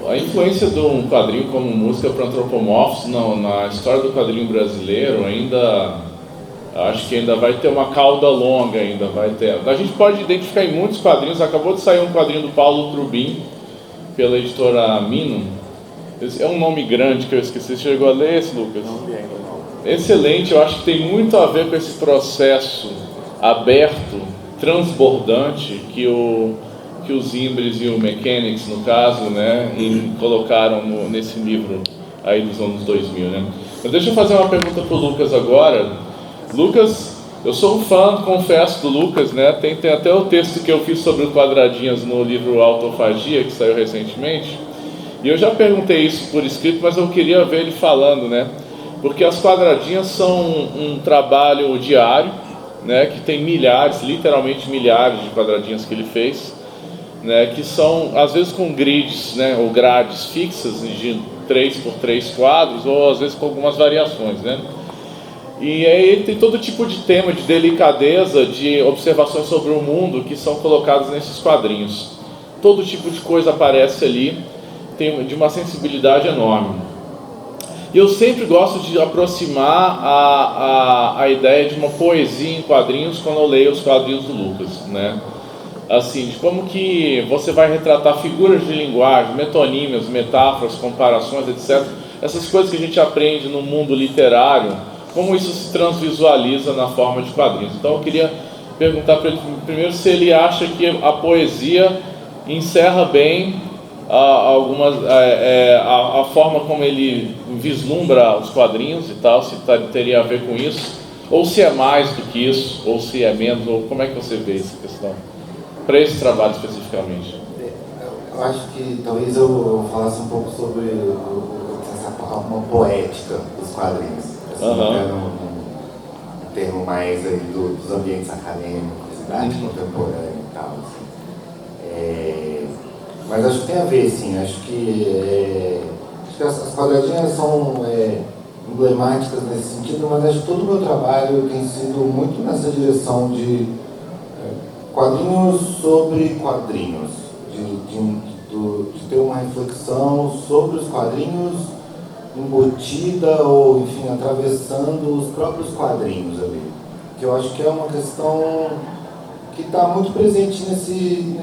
A influência de um quadrinho como música para antropomorfos na história do quadrinho brasileiro acho que ainda vai ter uma cauda longa, ainda vai ter. A gente pode identificar em muitos quadrinhos. Acabou de sair um quadrinho do Paulo Trubin pela editora Minum. É um nome grande que eu esqueci. Você chegou a ler esse, Lucas? Não. Excelente. Eu acho que tem muito a ver com esse processo aberto, transbordante que os Imbres e o Mechanics, no caso, né, colocaram nesse livro aí dos anos 2000, né? Mas deixa eu fazer uma pergunta para o Lucas agora. Lucas, eu sou um fã, confesso, do Lucas, né? Tem até o texto que eu fiz sobre quadradinhas no livro Autofagia, que saiu recentemente, e eu já perguntei isso por escrito, mas eu queria ver ele falando, né? Porque as quadradinhas são um trabalho diário, né? Que tem milhares, literalmente milhares de quadradinhas que ele fez, né, que são às vezes com grids, né, ou grades fixas de 3x3 quadros, ou às vezes com algumas variações, né? E aí ele tem todo tipo de tema, de delicadeza, de observações sobre o mundo que são colocados nesses quadrinhos. Todo tipo de coisa aparece ali, tem de uma sensibilidade enorme. E eu sempre gosto de aproximar a ideia de uma poesia em quadrinhos quando eu leio os quadrinhos do Lucas, né? Assim, de como que você vai retratar figuras de linguagem, metonímias, metáforas, comparações, etc. Essas coisas que a gente aprende no mundo literário, como isso se transvisualiza na forma de quadrinhos. Então eu queria perguntar para ele primeiro se ele acha que a poesia encerra bem a forma como ele vislumbra os quadrinhos e tal, se teria a ver com isso, ou se é mais do que isso, ou se é menos, ou como é que você vê essa questão? Para esse trabalho especificamente. Eu acho que talvez eu falasse um pouco sobre uma poética dos quadrinhos, assim, um termo mais aí dos ambientes acadêmicos, arte contemporânea e tal. Assim. Mas acho que tem a ver, sim. Acho que as quadradinhas são emblemáticas nesse sentido, mas acho que todo o meu trabalho tem sido muito nessa direção de quadrinhos sobre quadrinhos, de ter uma reflexão sobre os quadrinhos embutida ou, enfim, atravessando os próprios quadrinhos ali. Que eu acho que é uma questão que está muito presente nesse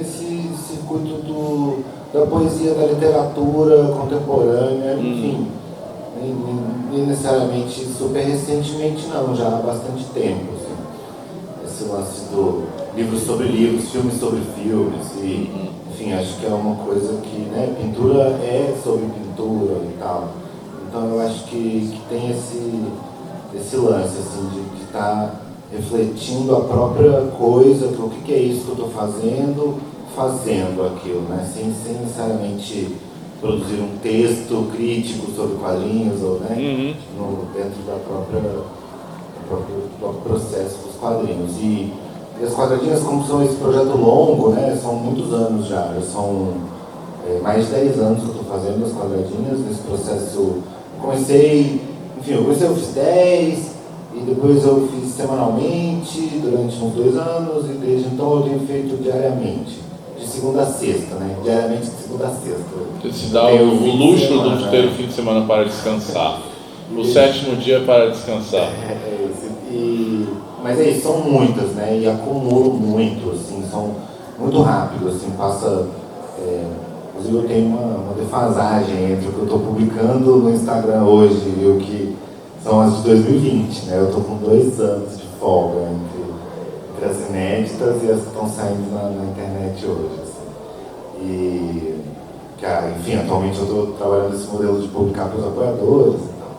circuito da poesia, da literatura contemporânea, enfim, nem necessariamente super recentemente não, já há bastante tempo. Assim. Esse lance do livros sobre livros, filmes sobre filmes, e, enfim, acho que é uma coisa que, né, pintura é sobre pintura e tal. Então eu acho que tem esse lance, assim, de estar refletindo a própria coisa, o que é isso que eu estou fazendo aquilo, né, sem necessariamente produzir um texto crítico sobre quadrinhos, ou, né, dentro do próprio processo dos quadrinhos. E E as quadradinhas, como são esse projeto longo, né, são muitos anos já são mais de 10 anos que eu estou fazendo as quadradinhas. Nesse processo eu fiz 10, e depois eu fiz semanalmente durante uns 2 anos, e desde então eu tenho feito diariamente, de segunda a sexta, né? Diariamente de segunda a sexta. Você se dá o luxo de ter o fim de semana para descansar. O 7º dia para descansar. Mas é isso, são muitas, né? E acumulo muito, assim, são muito rápido, assim, passa. Inclusive eu tenho uma defasagem entre o que eu estou publicando no Instagram hoje e o que são as de 2020, né? Eu estou com 2 anos de folga entre as inéditas e as que estão saindo na internet hoje, assim. E, enfim, atualmente eu estou trabalhando nesse modelo de publicar para os apoiadores e tal.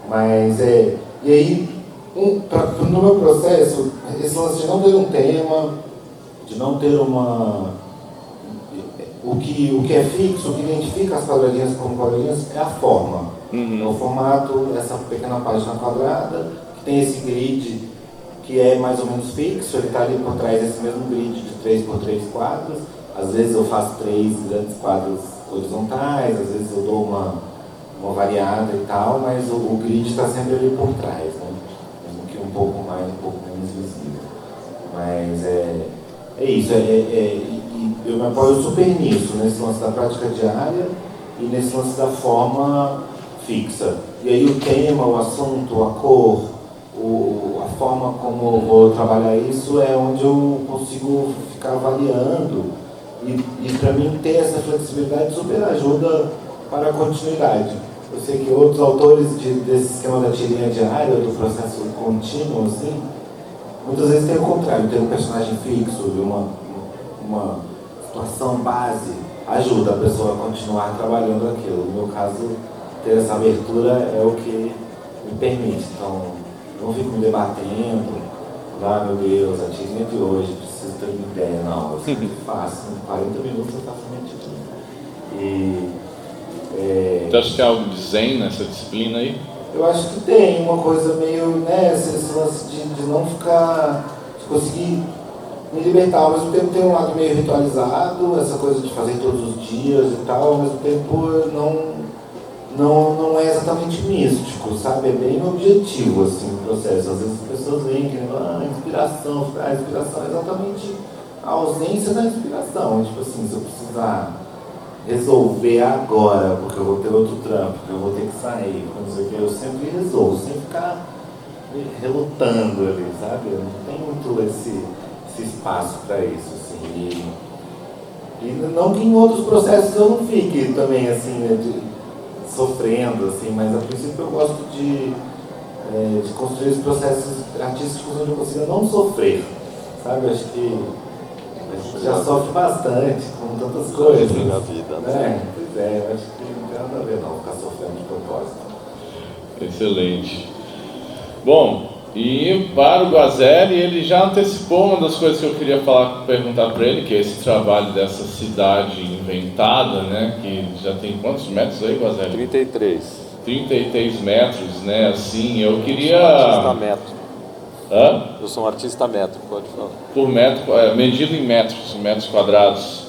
Mas e aí, no meu processo, esse lance de não ter um tema, de não ter o que é fixo, o que identifica as quadradinhas como quadradinhas é a forma. É o formato, essa pequena página quadrada, que tem esse grid que é mais ou menos fixo, ele está ali por trás desse mesmo grid de 3 por 3 quadros. Às vezes eu faço 3 grandes quadros horizontais, às vezes eu dou uma variada e tal, mas o grid está sempre ali por trás, né? Mesmo que um pouco mais, um pouco menos visível. Mas é isso, eu me apoio super nisso, nesse lance da prática diária e nesse lance da forma fixa. E aí o tema, o assunto, a cor, a forma como eu vou trabalhar isso é onde eu consigo ficar avaliando, e para mim ter essa flexibilidade super ajuda para a continuidade. Eu sei que outros autores desse esquema da tirinha diária, do processo contínuo, assim, muitas vezes tem o contrário, ter um personagem fixo, uma situação base, ajuda a pessoa a continuar trabalhando aquilo. No meu caso, ter essa abertura é o que me permite. Então, não fico me debatendo, meu Deus, a tirinha de hoje, preciso ter uma ideia. Não, eu sempre faço, em 40 minutos eu faço a minha tirinha. Você acha que há algo de zen nessa disciplina aí? Eu acho que tem uma coisa meio, né, esse lance de não ficar, de conseguir me libertar. Ao mesmo tempo tem um lado meio ritualizado, essa coisa de fazer todos os dias e tal, ao mesmo tempo não é exatamente místico, sabe? É bem objetivo, assim, o processo. Às vezes as pessoas veem que inspiração é exatamente a ausência da inspiração. Tipo assim, se eu precisar resolver agora, porque eu vou ter outro trampo, porque eu vou ter que sair, não sei o que, eu sempre resolvo, sem ficar relutando ali, sabe? Não tem muito esse espaço para isso, assim. E não que em outros processos eu não fique também, assim, né, sofrendo, assim, mas a princípio eu gosto de construir os processos artísticos onde eu consiga não sofrer, sabe? Acho que a gente já sofre bastante com tantas coisas na vida, né? Pois é, eu acho que não tem nada a ver não, ficar sofrendo de propósito. Excelente. Bom, e para o Guazelli, ele já antecipou uma das coisas que eu queria perguntar para ele, que é esse trabalho dessa cidade inventada, né? Que já tem quantos metros aí, Guazelli? 33. 33 metros, né? Assim, eu queria... Eu sou um artista metro. Hã? Eu sou um artista metro, pode falar. Por metro, medido em metros quadrados.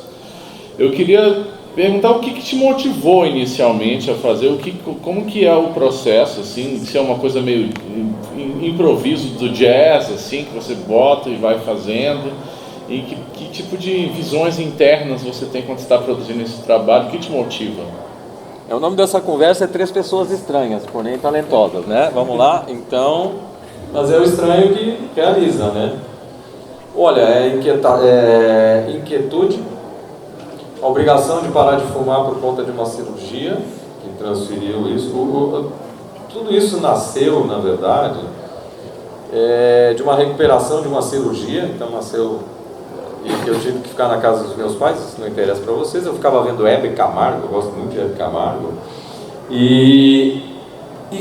Eu queria perguntar o que te motivou inicialmente a fazer, como que é o processo, assim, se é uma coisa meio improviso do jazz, assim, que você bota e vai fazendo, e que tipo de visões internas você tem quando você está produzindo esse trabalho, o que te motiva? O nome dessa conversa é Três Pessoas Estranhas, porém talentosas, né? Vamos lá, então, mas é o estranho que realiza, né? Olha, inquietude, a obrigação de parar de fumar por conta de uma cirurgia, que transferiu isso. Tudo isso nasceu, na verdade, de uma recuperação de uma cirurgia. Então nasceu, e eu tive que ficar na casa dos meus pais, isso não interessa para vocês. Eu ficava vendo Hebe Camargo, eu gosto muito de Hebe Camargo, e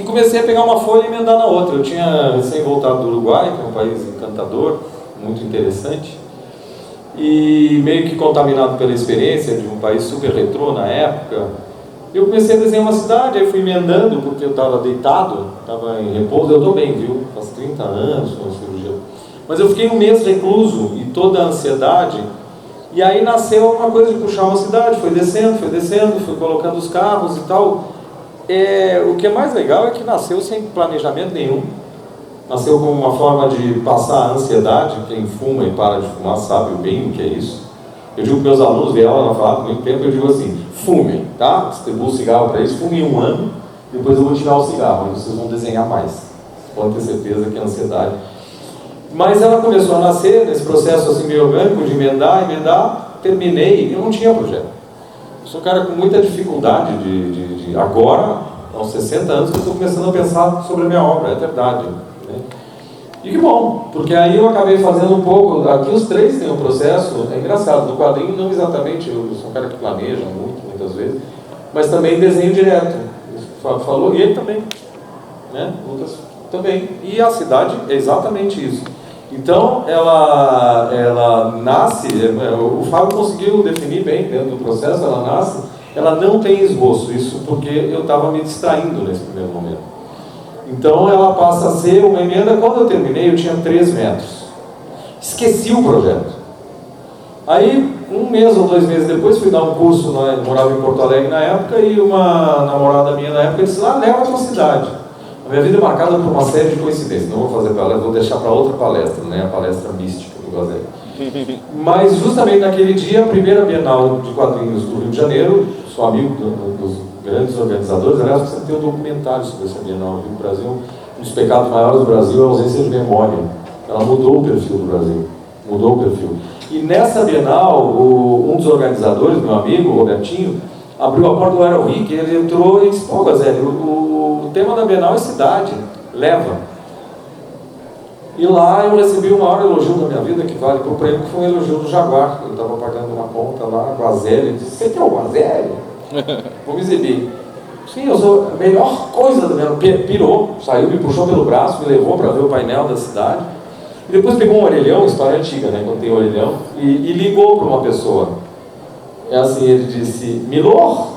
comecei a pegar uma folha e emendar na outra. Eu tinha recém voltado do Uruguai, que é um país encantador, muito interessante, e meio que contaminado pela experiência de um país super retrô na época, eu comecei a desenhar uma cidade. Aí fui emendando, porque eu estava deitado, estava em repouso. Eu estou bem, viu? Faz 30 anos com a cirurgia. Mas eu fiquei um mês recluso e toda a ansiedade, e aí nasceu uma coisa de puxar uma cidade, foi descendo, fui colocando os carros e tal. O que é mais legal é que nasceu sem planejamento nenhum, nasceu como uma forma de passar a ansiedade. Quem fuma e para de fumar sabe bem o que é isso. Eu digo para meus alunos, vi aula na FAP há muito tempo, eu digo assim, fumem, tá? Distribuo cigarro para eles, fumem 1 ano, depois eu vou tirar o cigarro, e vocês vão desenhar mais. Vocês podem ter certeza que é ansiedade. Mas ela começou a nascer nesse processo assim meio orgânico, de emendar, terminei, eu não tinha projeto. Eu sou um cara com muita dificuldade agora, aos 60 anos, que eu estou começando a pensar sobre a minha obra, é verdade. Né? E que bom, porque aí eu acabei fazendo um pouco, aqui os 3 têm um processo, é engraçado, no quadrinho não exatamente, eu sou um cara que planeja muitas vezes, mas também desenho direto. Falou, e ele também, né? Lucas também. E a cidade é exatamente isso. Então, ela nasce, o Fábio conseguiu definir bem dentro do processo, ela nasce, ela não tem esboço, isso porque eu estava me distraindo nesse primeiro momento. Então, ela passa a ser uma emenda. Quando eu terminei, eu tinha 3 metros. Esqueci o projeto. Aí, 1 mês ou 2 meses depois, fui dar um curso, morava em Porto Alegre na época, e uma namorada minha na época disse, leva a tua cidade. A minha vida é marcada por uma série de coincidências. Não vou fazer palestra, vou deixar para outra palestra, né? A palestra mística do Guazelli. Mas justamente naquele dia, a primeira Bienal de Quadrinhos do Rio de Janeiro, sou amigo dos grandes organizadores, aliás, você tem um documentário sobre essa Bienal no Brasil. Um dos pecados maiores do Brasil é a ausência de memória. Ela mudou o perfil do Brasil, mudou o perfil. E nessa Bienal, um dos organizadores, meu amigo, Robertinho, abriu a porta do Aerowick, ele entrou e disse, pô, Guazelli, o tema da Bienal é cidade, leva. E lá eu recebi o maior elogio da minha vida, que vale para o prêmio, que foi um elogio do Jaguar. Eu estava pagando uma conta lá, Guazelli, ele disse, você que é o Guazelli? Vou me exibir. Sim, eu sou a melhor coisa da minha... Pirou, saiu, me puxou pelo braço, me levou para ver o painel da cidade. E depois pegou um orelhão, história antiga, né, quando tem orelhão, e ligou para uma pessoa. É assim, ele disse, Milor?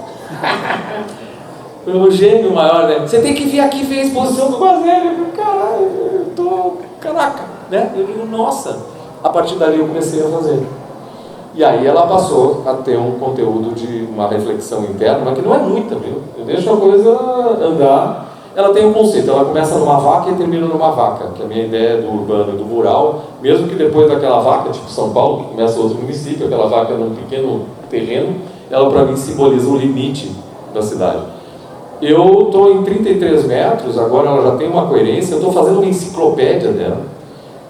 O gênio maior, né? Você tem que vir aqui ver a exposição do Guazelli. Eu digo, caralho, eu tô... Caraca, né? Eu digo, nossa. A partir dali eu comecei a fazer. E aí ela passou a ter um conteúdo de uma reflexão interna, mas que não é muita, viu? Eu deixo a coisa andar. Ela tem um conceito, ela começa numa vaca e termina numa vaca, que a minha ideia é do urbano e do rural, mesmo que depois daquela vaca, tipo São Paulo, que começa outro município, aquela vaca num pequeno terreno, ela para mim simboliza o limite da cidade. Eu estou em 33 metros, agora ela já tem uma coerência, eu estou fazendo uma enciclopédia dela.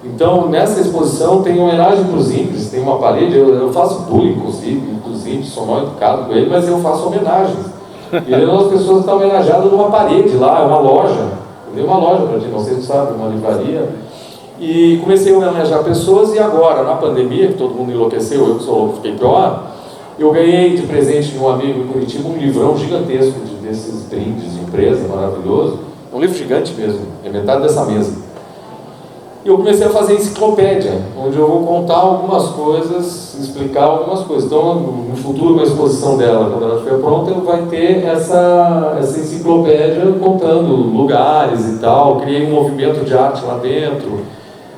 Então, nessa exposição tem homenagem para os índios, tem uma parede, eu faço bullying com os índios, sou mal educado com ele, mas eu faço homenagens. E as pessoas estão homenageadas numa parede lá, é uma loja. Eu dei uma loja para ti, não sei se sabe, uma livraria. E comecei a homenagear pessoas, e agora, na pandemia, que todo mundo enlouqueceu, eu que sou louco, fiquei pior, eu ganhei de presente de um amigo em Curitiba um livrão gigantesco desses brindes de empresa, maravilhoso. Um livro gigante mesmo, é metade dessa mesa. E eu comecei a fazer enciclopédia, onde eu vou contar algumas coisas, explicar algumas coisas. Então, no futuro, uma exposição dela, quando ela estiver pronta, vai ter essa enciclopédia contando lugares e tal. Criei um movimento de arte lá dentro.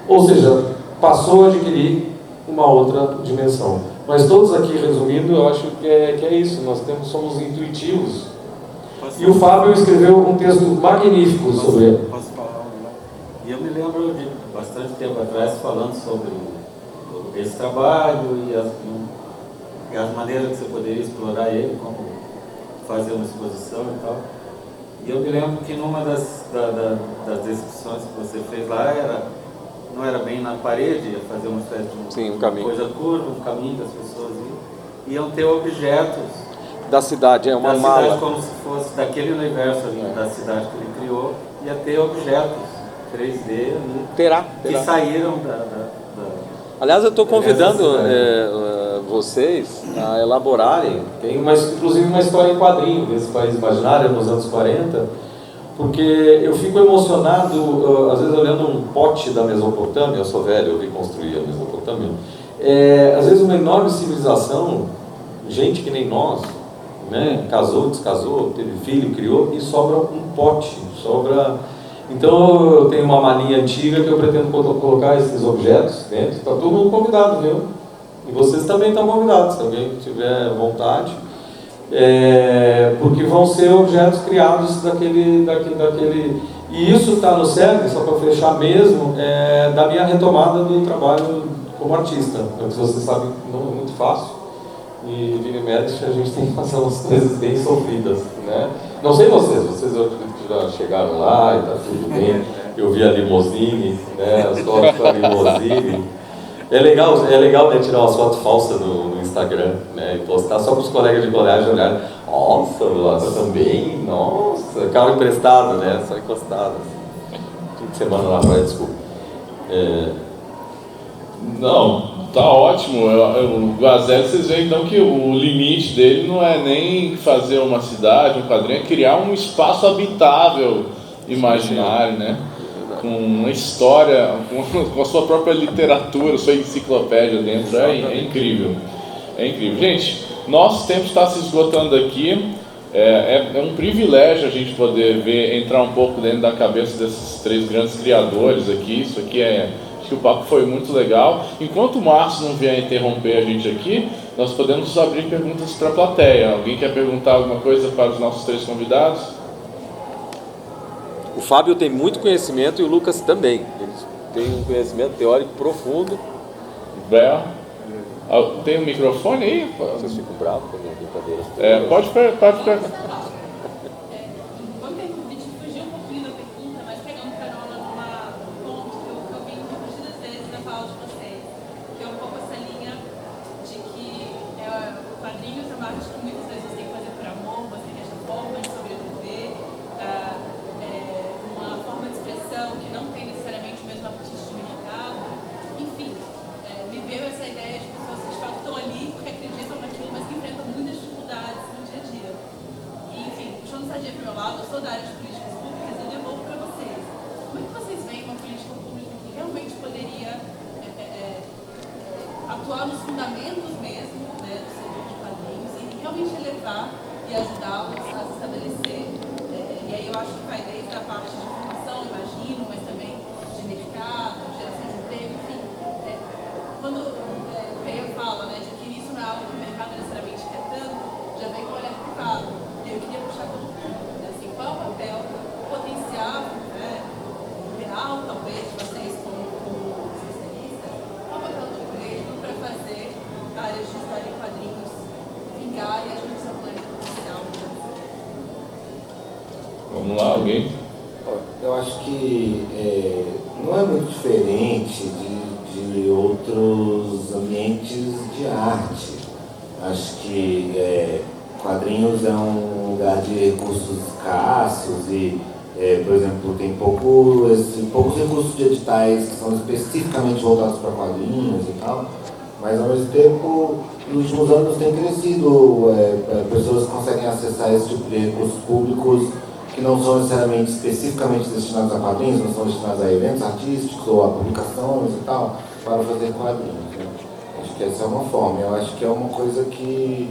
Ou seja, passou a adquirir uma outra dimensão. Mas todos aqui, resumindo, eu acho que é isso. Nós somos intuitivos. E o Fábio escreveu um texto magnífico sobre ele. Posso falar? E eu me lembro de bastante tempo atrás falando sobre esse trabalho e as maneiras que você poderia explorar ele, como fazer uma exposição e tal. E eu me lembro que numa das descrições que você fez lá não era bem na parede, ia fazer uma espécie de um caminho. Coisa curva, um caminho das pessoas iam ter objetos da cidade, uma mala. Cidade, como se fosse daquele universo ali, da cidade que ele criou, ia ter objetos 3D ali, terá. Que saíram da... Aliás, eu estou convidando vocês a elaborarem, tem inclusive uma história em quadrinho desse país imaginário nos anos 40, porque eu fico emocionado, às vezes olhando um pote da Mesopotâmia, eu sou velho, eu reconstruí a Mesopotâmia, às vezes uma enorme civilização, gente que nem nós, né, casou, descasou, teve filho, criou, e sobra um pote, Então eu tenho uma malinha antiga que eu pretendo colocar esses objetos dentro. Está todo mundo convidado, viu? E vocês também estão convidados, se alguém tiver vontade. Porque vão ser objetos criados daquele. E isso está no cerne, só para fechar mesmo, da minha retomada do trabalho como artista. Porque vocês sabem, não é muito fácil. E vira e mexe, a gente tem que fazer umas coisas bem sofridas, né? Não sei vocês eu acredito que já chegaram lá e tá tudo bem. Eu vi a limousine, né? As fotos com a limousine. É legal, né, tirar umas fotos falsas no Instagram, né? E postar só para os colegas de colégio olharem. Nossa, você também? Nossa, carro emprestado, né? Só encostado. Fim de semana na praia, desculpa. Não, tá ótimo. O Guazelli, vocês veem então que o limite dele não é nem fazer uma cidade, um quadrinho, é criar um espaço habitável imaginário, né? Com uma história, com a sua própria literatura, sua enciclopédia dentro. É incrível. É incrível. Gente, nosso tempo está se esgotando aqui. É um privilégio a gente poder entrar um pouco dentro da cabeça desses três grandes criadores aqui. Isso aqui acho que o papo foi muito legal. Enquanto o Márcio não vier interromper a gente aqui, nós podemos abrir perguntas para a plateia. Alguém quer perguntar alguma coisa para os nossos três convidados? O Fábio tem muito conhecimento e o Lucas também. Eles têm um conhecimento teórico profundo. Bel, tem um microfone aí? Vocês ficam bravos com a minha brincadeira? Pode. atuar nos fundamentos mesmo, né, do setor de quadrinhos e realmente elevar e ajudá-los a se estabelecer. E aí eu acho que vai desde a parte de formação, imagino, mas também de mercado, geração de emprego, enfim. Quando o Peia fala, né, de que isso não é algo que o mercado necessariamente quer tanto, já vem com o olhar privado. E eu queria puxar todo mundo, né, assim, qual é o papel potencial, né, real, talvez, de vocês como especialistas, qual é o papel do governo para fazer a área de história em quadrinhos vingar e atingir seu plano potencial? Vamos lá, alguém? Eu acho que não é muito diferente de outros ambientes de arte. Acho que quadrinhos é um lugar de recursos escassos e, por exemplo, tem poucos recursos de editais que são especificamente voltados para quadrinhos e tal, mas ao mesmo tempo, nos últimos anos tem crescido, pessoas conseguem acessar esse tipo de recursos públicos que não são necessariamente especificamente destinados a quadrinhos, não são destinados a eventos artísticos ou a publicações e tal, para fazer quadrinhos, né? Acho que essa é uma forma, eu acho que é uma coisa que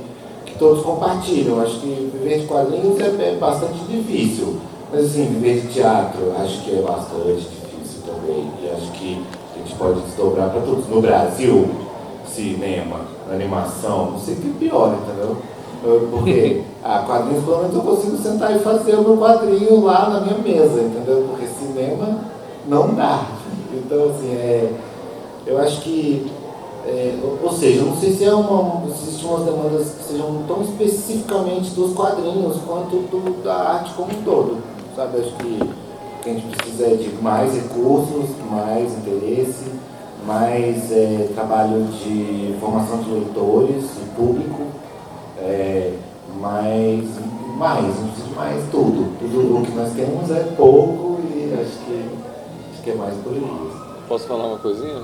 todos compartilham. Eu acho que viver de quadrinhos é bastante difícil, mas assim, viver de teatro acho que é bastante difícil também, e acho que a gente pode desdobrar para todos. No Brasil, cinema, animação, não sei o que é pior, entendeu? Porque quadrinhos, pelo menos eu consigo sentar e fazer o meu quadrinho lá na minha mesa, entendeu? Porque cinema não dá. Então, assim, eu acho que, ou seja, não sei se existem umas demandas que sejam tão especificamente dos quadrinhos quanto da arte como um todo, sabe? Acho que o que a gente precisa é de mais recursos, mais interesse, mais trabalho de formação de leitores e público, a gente precisa de mais tudo o que nós temos é pouco e acho que é mais por isso. Posso falar uma coisinha?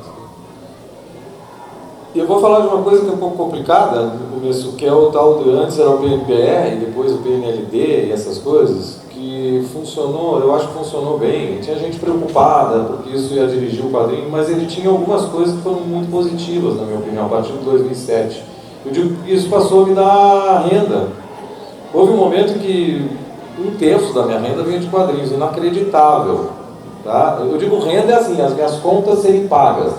Eu vou falar de uma coisa que é um pouco complicada no começo, que é o tal do antes era o PNPR, depois o PNLD e essas coisas, que funcionou, eu acho que funcionou bem. Tinha gente preocupada porque isso ia dirigir o quadrinho, mas ele tinha algumas coisas que foram muito positivas, na minha opinião, a partir de 2007. Eu digo que isso passou a me dar renda. Houve um momento que 1/3 da minha renda veio de quadrinhos, inacreditável. Tá? Eu digo renda é assim, as minhas contas serem pagas.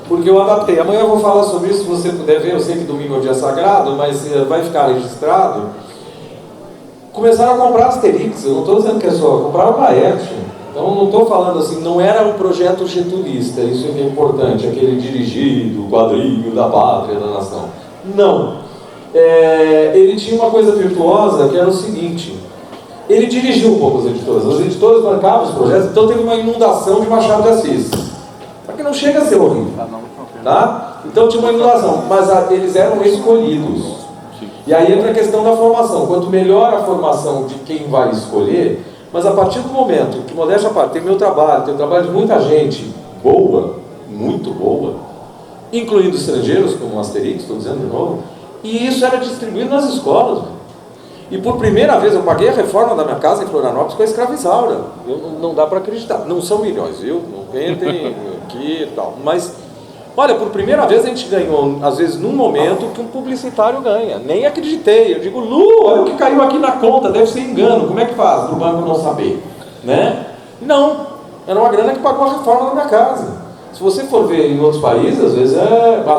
Porque eu adaptei. Amanhã eu vou falar sobre isso, se você puder ver. Eu sei que domingo é o dia sagrado, mas vai ficar registrado. Começaram a comprar Asterix. Eu não estou dizendo que é só, compraram Laerte. Então não estou falando assim, não era um projeto getulista, isso é importante, aquele dirigido, o quadrinho da pátria, da nação. Não. Ele tinha uma coisa virtuosa que era o seguinte: ele dirigiu um pouco as editoras bancavam os projetos, então teve uma inundação de Machado de Assis. Só que não chega a ser horrível. Tá? Então tinha uma inundação, mas eles eram escolhidos. E aí entra a questão da formação. Quanto melhor a formação de quem vai escolher, mas a partir do momento que, modéstia à parte, tem meu trabalho, tem o trabalho de muita gente boa, muito boa, incluindo estrangeiros, como o Asterix, estou dizendo de novo, e isso era distribuído nas escolas. E por primeira vez eu paguei a reforma da minha casa em Florianópolis com a escravizaura. Não dá para acreditar. Não são milhões, viu? Não entrem aqui e tal. Mas, olha, por primeira vez a gente ganhou, às vezes, num momento que um publicitário ganha. Nem acreditei. Eu digo, Lu, olha o que caiu aqui na conta, deve ser engano. Como é que faz para o banco não saber? Né? Não. Era uma grana que pagou a reforma da minha casa. Se você for ver em outros países, às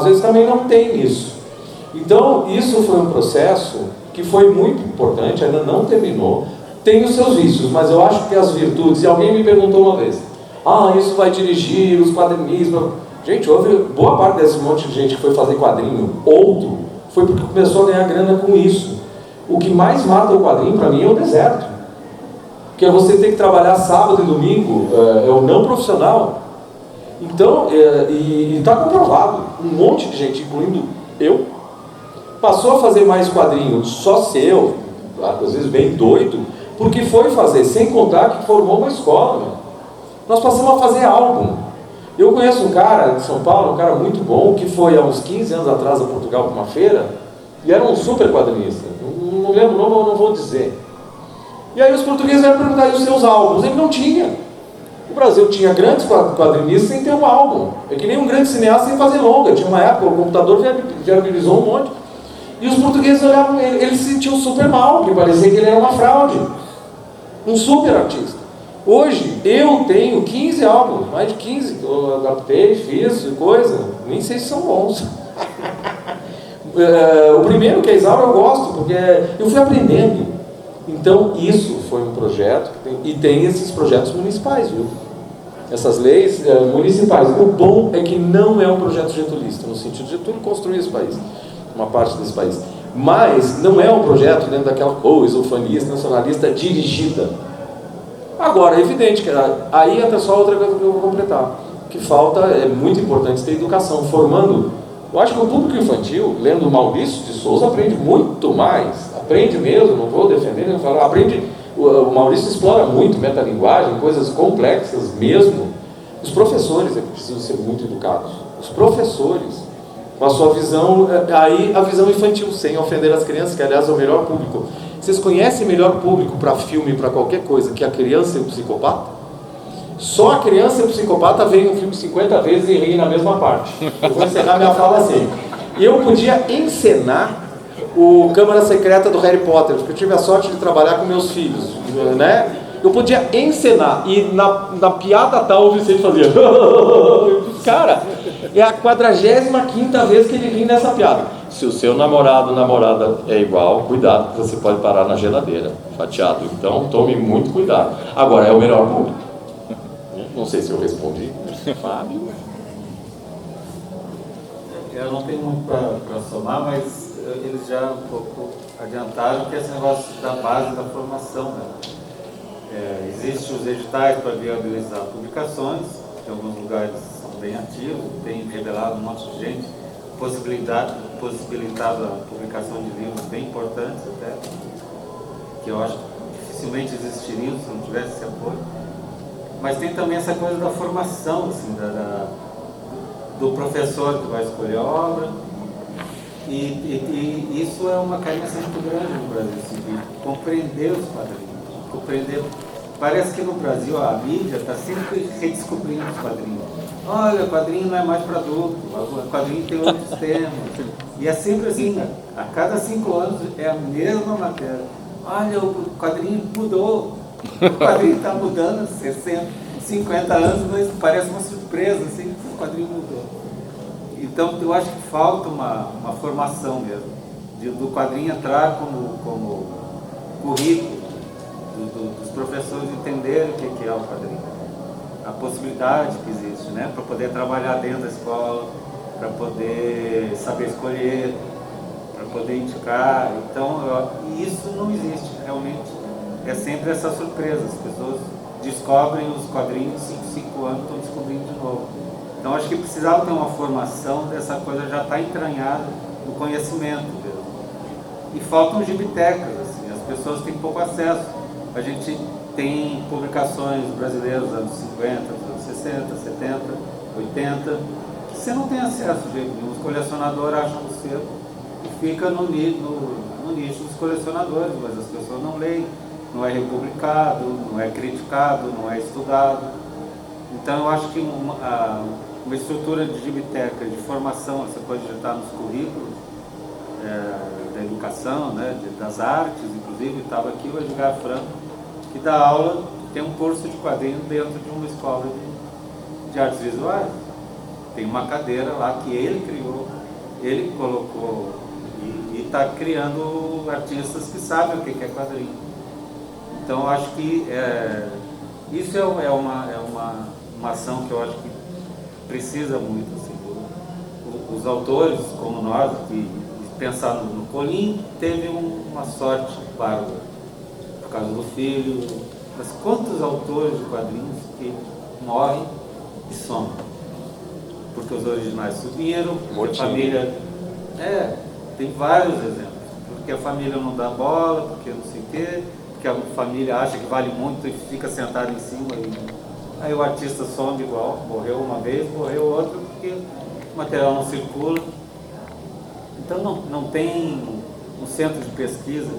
vezes também não tem isso. Então, isso foi um processo que foi muito importante, ainda não terminou, tem os seus vícios, mas eu acho que as virtudes, e alguém me perguntou uma vez, isso vai dirigir os quadrinistas. Gente, houve boa parte desse monte de gente que foi fazer quadrinho, foi porque começou a ganhar grana com isso. O que mais mata o quadrinho, para mim, é o deserto. Porque é você ter que trabalhar sábado e domingo, é o não profissional. Então, e está comprovado, um monte de gente, incluindo eu, passou a fazer mais quadrinhos só seu, às vezes bem doido, porque foi fazer, sem contar que formou uma escola. Nós passamos a fazer álbum. Eu conheço um cara de São Paulo, um cara muito bom, que foi há uns 15 anos atrás a Portugal para uma feira, e era um super quadrinista. Não lembro o nome, eu não vou dizer. E aí os portugueses vieram perguntar os seus álbuns. Ele não tinha. O Brasil tinha grandes quadrinistas sem ter um álbum. É que nem um grande cineasta sem fazer longa. Tinha uma época, o computador viabilizou um monte. E os portugueses olhavam ele se sentiu super mal, porque parecia que ele era uma fraude. Um super artista. Hoje, eu tenho 15 álbuns, mais de 15, que eu adaptei, fiz coisa, nem sei se são bons. O primeiro, que é Isaura, eu gosto, porque eu fui aprendendo. Então, isso foi um projeto, e tem esses projetos municipais, viu? Essas leis municipais. O bom é que não é um projeto getulista, no sentido de Getúlio construir esse país, uma parte desse país. Mas não é um projeto dentro daquela coisa ufanista, nacionalista, dirigida. Agora, é evidente que aí até só outra coisa que eu vou completar, que falta, é muito importante ter educação, formando. Eu acho que o público infantil, lendo Maurício de Souza, aprende muito mais, aprende mesmo, não vou defender, não falo, aprende, o Maurício explora muito metalinguagem, coisas complexas mesmo. Os professores é que precisam ser muito educados, os professores, com a sua visão, aí a visão infantil, sem ofender as crianças, que aliás é o melhor público. Vocês conhecem melhor público para filme, para qualquer coisa, que a criança e o psicopata? Só a criança e o psicopata veem um filme 50 vezes e riem na mesma parte. Eu vou encerrar minha fala assim. Eu podia encenar o Câmara Secreta do Harry Potter, porque eu tive a sorte de trabalhar com meus filhos, né? Eu podia encenar, e na piada tal o Vicente fazia cara, é a 45ª vez que ele ri nessa piada. Se o seu namorado ou namorada é igual, cuidado, que você pode parar na geladeira, fatiado. Então tome muito cuidado. Agora, é o melhor público. Não sei se eu respondi. Fábio? Eu não tenho muito para somar, mas eles já um pouco adiantaram que esse negócio da base da formação, né? Existem os editais para viabilizar publicações, que em alguns lugares são bem ativos, tem revelado um monte de gente, possibilitado a publicação de livros bem importantes até, que eu acho que dificilmente existiriam se não tivesse esse apoio. Mas tem também essa coisa da formação, assim, do professor que vai escolher a obra, e isso é uma carência muito grande no Brasil, assim, de compreender os quadrinhos. Parece que no Brasil a mídia está sempre redescobrindo os quadrinhos. Olha, o quadrinho não é mais para adulto, o quadrinho tem outros temas. E é sempre assim, a cada 5 anos é a mesma matéria. Olha, o quadrinho mudou, o quadrinho está mudando 60, 50 anos, mas parece uma surpresa, assim, que o quadrinho mudou. Então, eu acho que falta uma formação mesmo, do quadrinho entrar como currículo, dos professores entenderem o que é o quadrinho, a possibilidade que existe, né, para poder trabalhar dentro da escola, para poder saber escolher, para poder indicar. Então, isso não existe, realmente. É sempre essa surpresa, as pessoas descobrem os quadrinhos, 5 anos estão descobrindo de novo. Então acho que precisava ter uma formação dessa coisa, já está entranhada no conhecimento mesmo. E faltam gibitecas, assim, as pessoas têm pouco acesso. A gente tem publicações brasileiras dos anos 50, dos anos 60, 70, 80, que você não tem acesso, gente. Os colecionadores acham o selo e fica no nicho dos colecionadores, mas as pessoas não leem. Não é republicado, não é criticado, não é estudado. Então eu acho que uma estrutura de gibiteca, de formação, essa coisa já está nos currículos da educação, né, das artes, inclusive, estava aqui o Edgar Franco, que dá aula, tem um curso de quadrinho dentro de uma escola de artes visuais. Tem uma cadeira lá que ele criou, ele colocou e está criando artistas que sabem o que é quadrinho. Então, eu acho que isso é uma ação que eu acho que precisa muito. Assim, os autores, como nós, que pensaram no Colim, teve uma sorte bárbara, por causa do filho. Mas quantos autores de quadrinhos que morrem e somem? Porque os originais subiram, porque a família... tem vários exemplos. Porque a família não dá bola, porque não sei o quê... que a família acha que vale muito e fica sentado em cima. Aí o artista some igual, morreu uma vez, morreu outra, porque o material não circula. Então não tem um centro de pesquisa.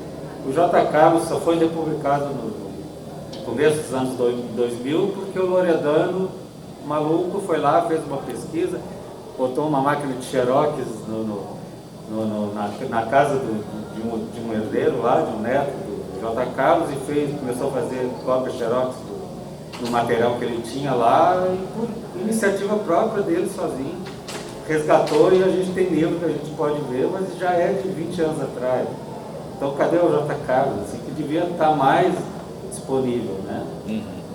O J. Carlos só foi republicado no começo dos anos 2000, porque o Loredano, maluco, foi lá, fez uma pesquisa, botou uma máquina de xerox na casa de um herdeiro lá, de um neto, J. Carlos, e começou a fazer cópia xerox do material que ele tinha lá, e por iniciativa própria dele, sozinho, resgatou, e a gente tem livro que a gente pode ver, mas já é de 20 anos atrás. Então cadê o J. Carlos, assim, que devia estar mais disponível, né?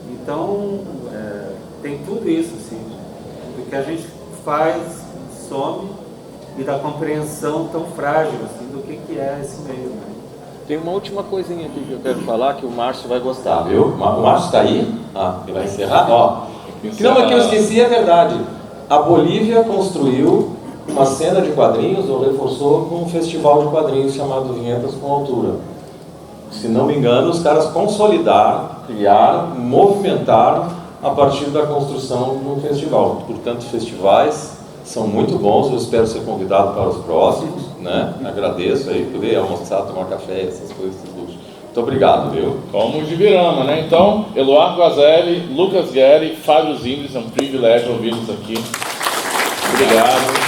Então tem tudo isso, assim, do que a gente faz, some, e da compreensão tão frágil, assim, do que é esse meio, né? Tem uma última coisinha aqui que eu quero falar que o Márcio vai gostar, viu? O Márcio está aí? Ele vai encerrar? Ó, não, que eu esqueci, é verdade. A Bolívia construiu uma cena de quadrinhos, ou reforçou, com um festival de quadrinhos chamado Vinhetas com Altura. Se não me engano, os caras consolidaram, criaram, movimentaram a partir da construção de um festival. Portanto, festivais são muito bons, eu espero ser convidado para os próximos, né? Agradeço aí, poder almoçar, tomar café, essas coisas. Muito obrigado, viu? Como de Virama, né? Então, Eluardo Guazelli, Lucas Guerri, Fábio Zingres, é um privilégio ouvi-los aqui. Obrigado.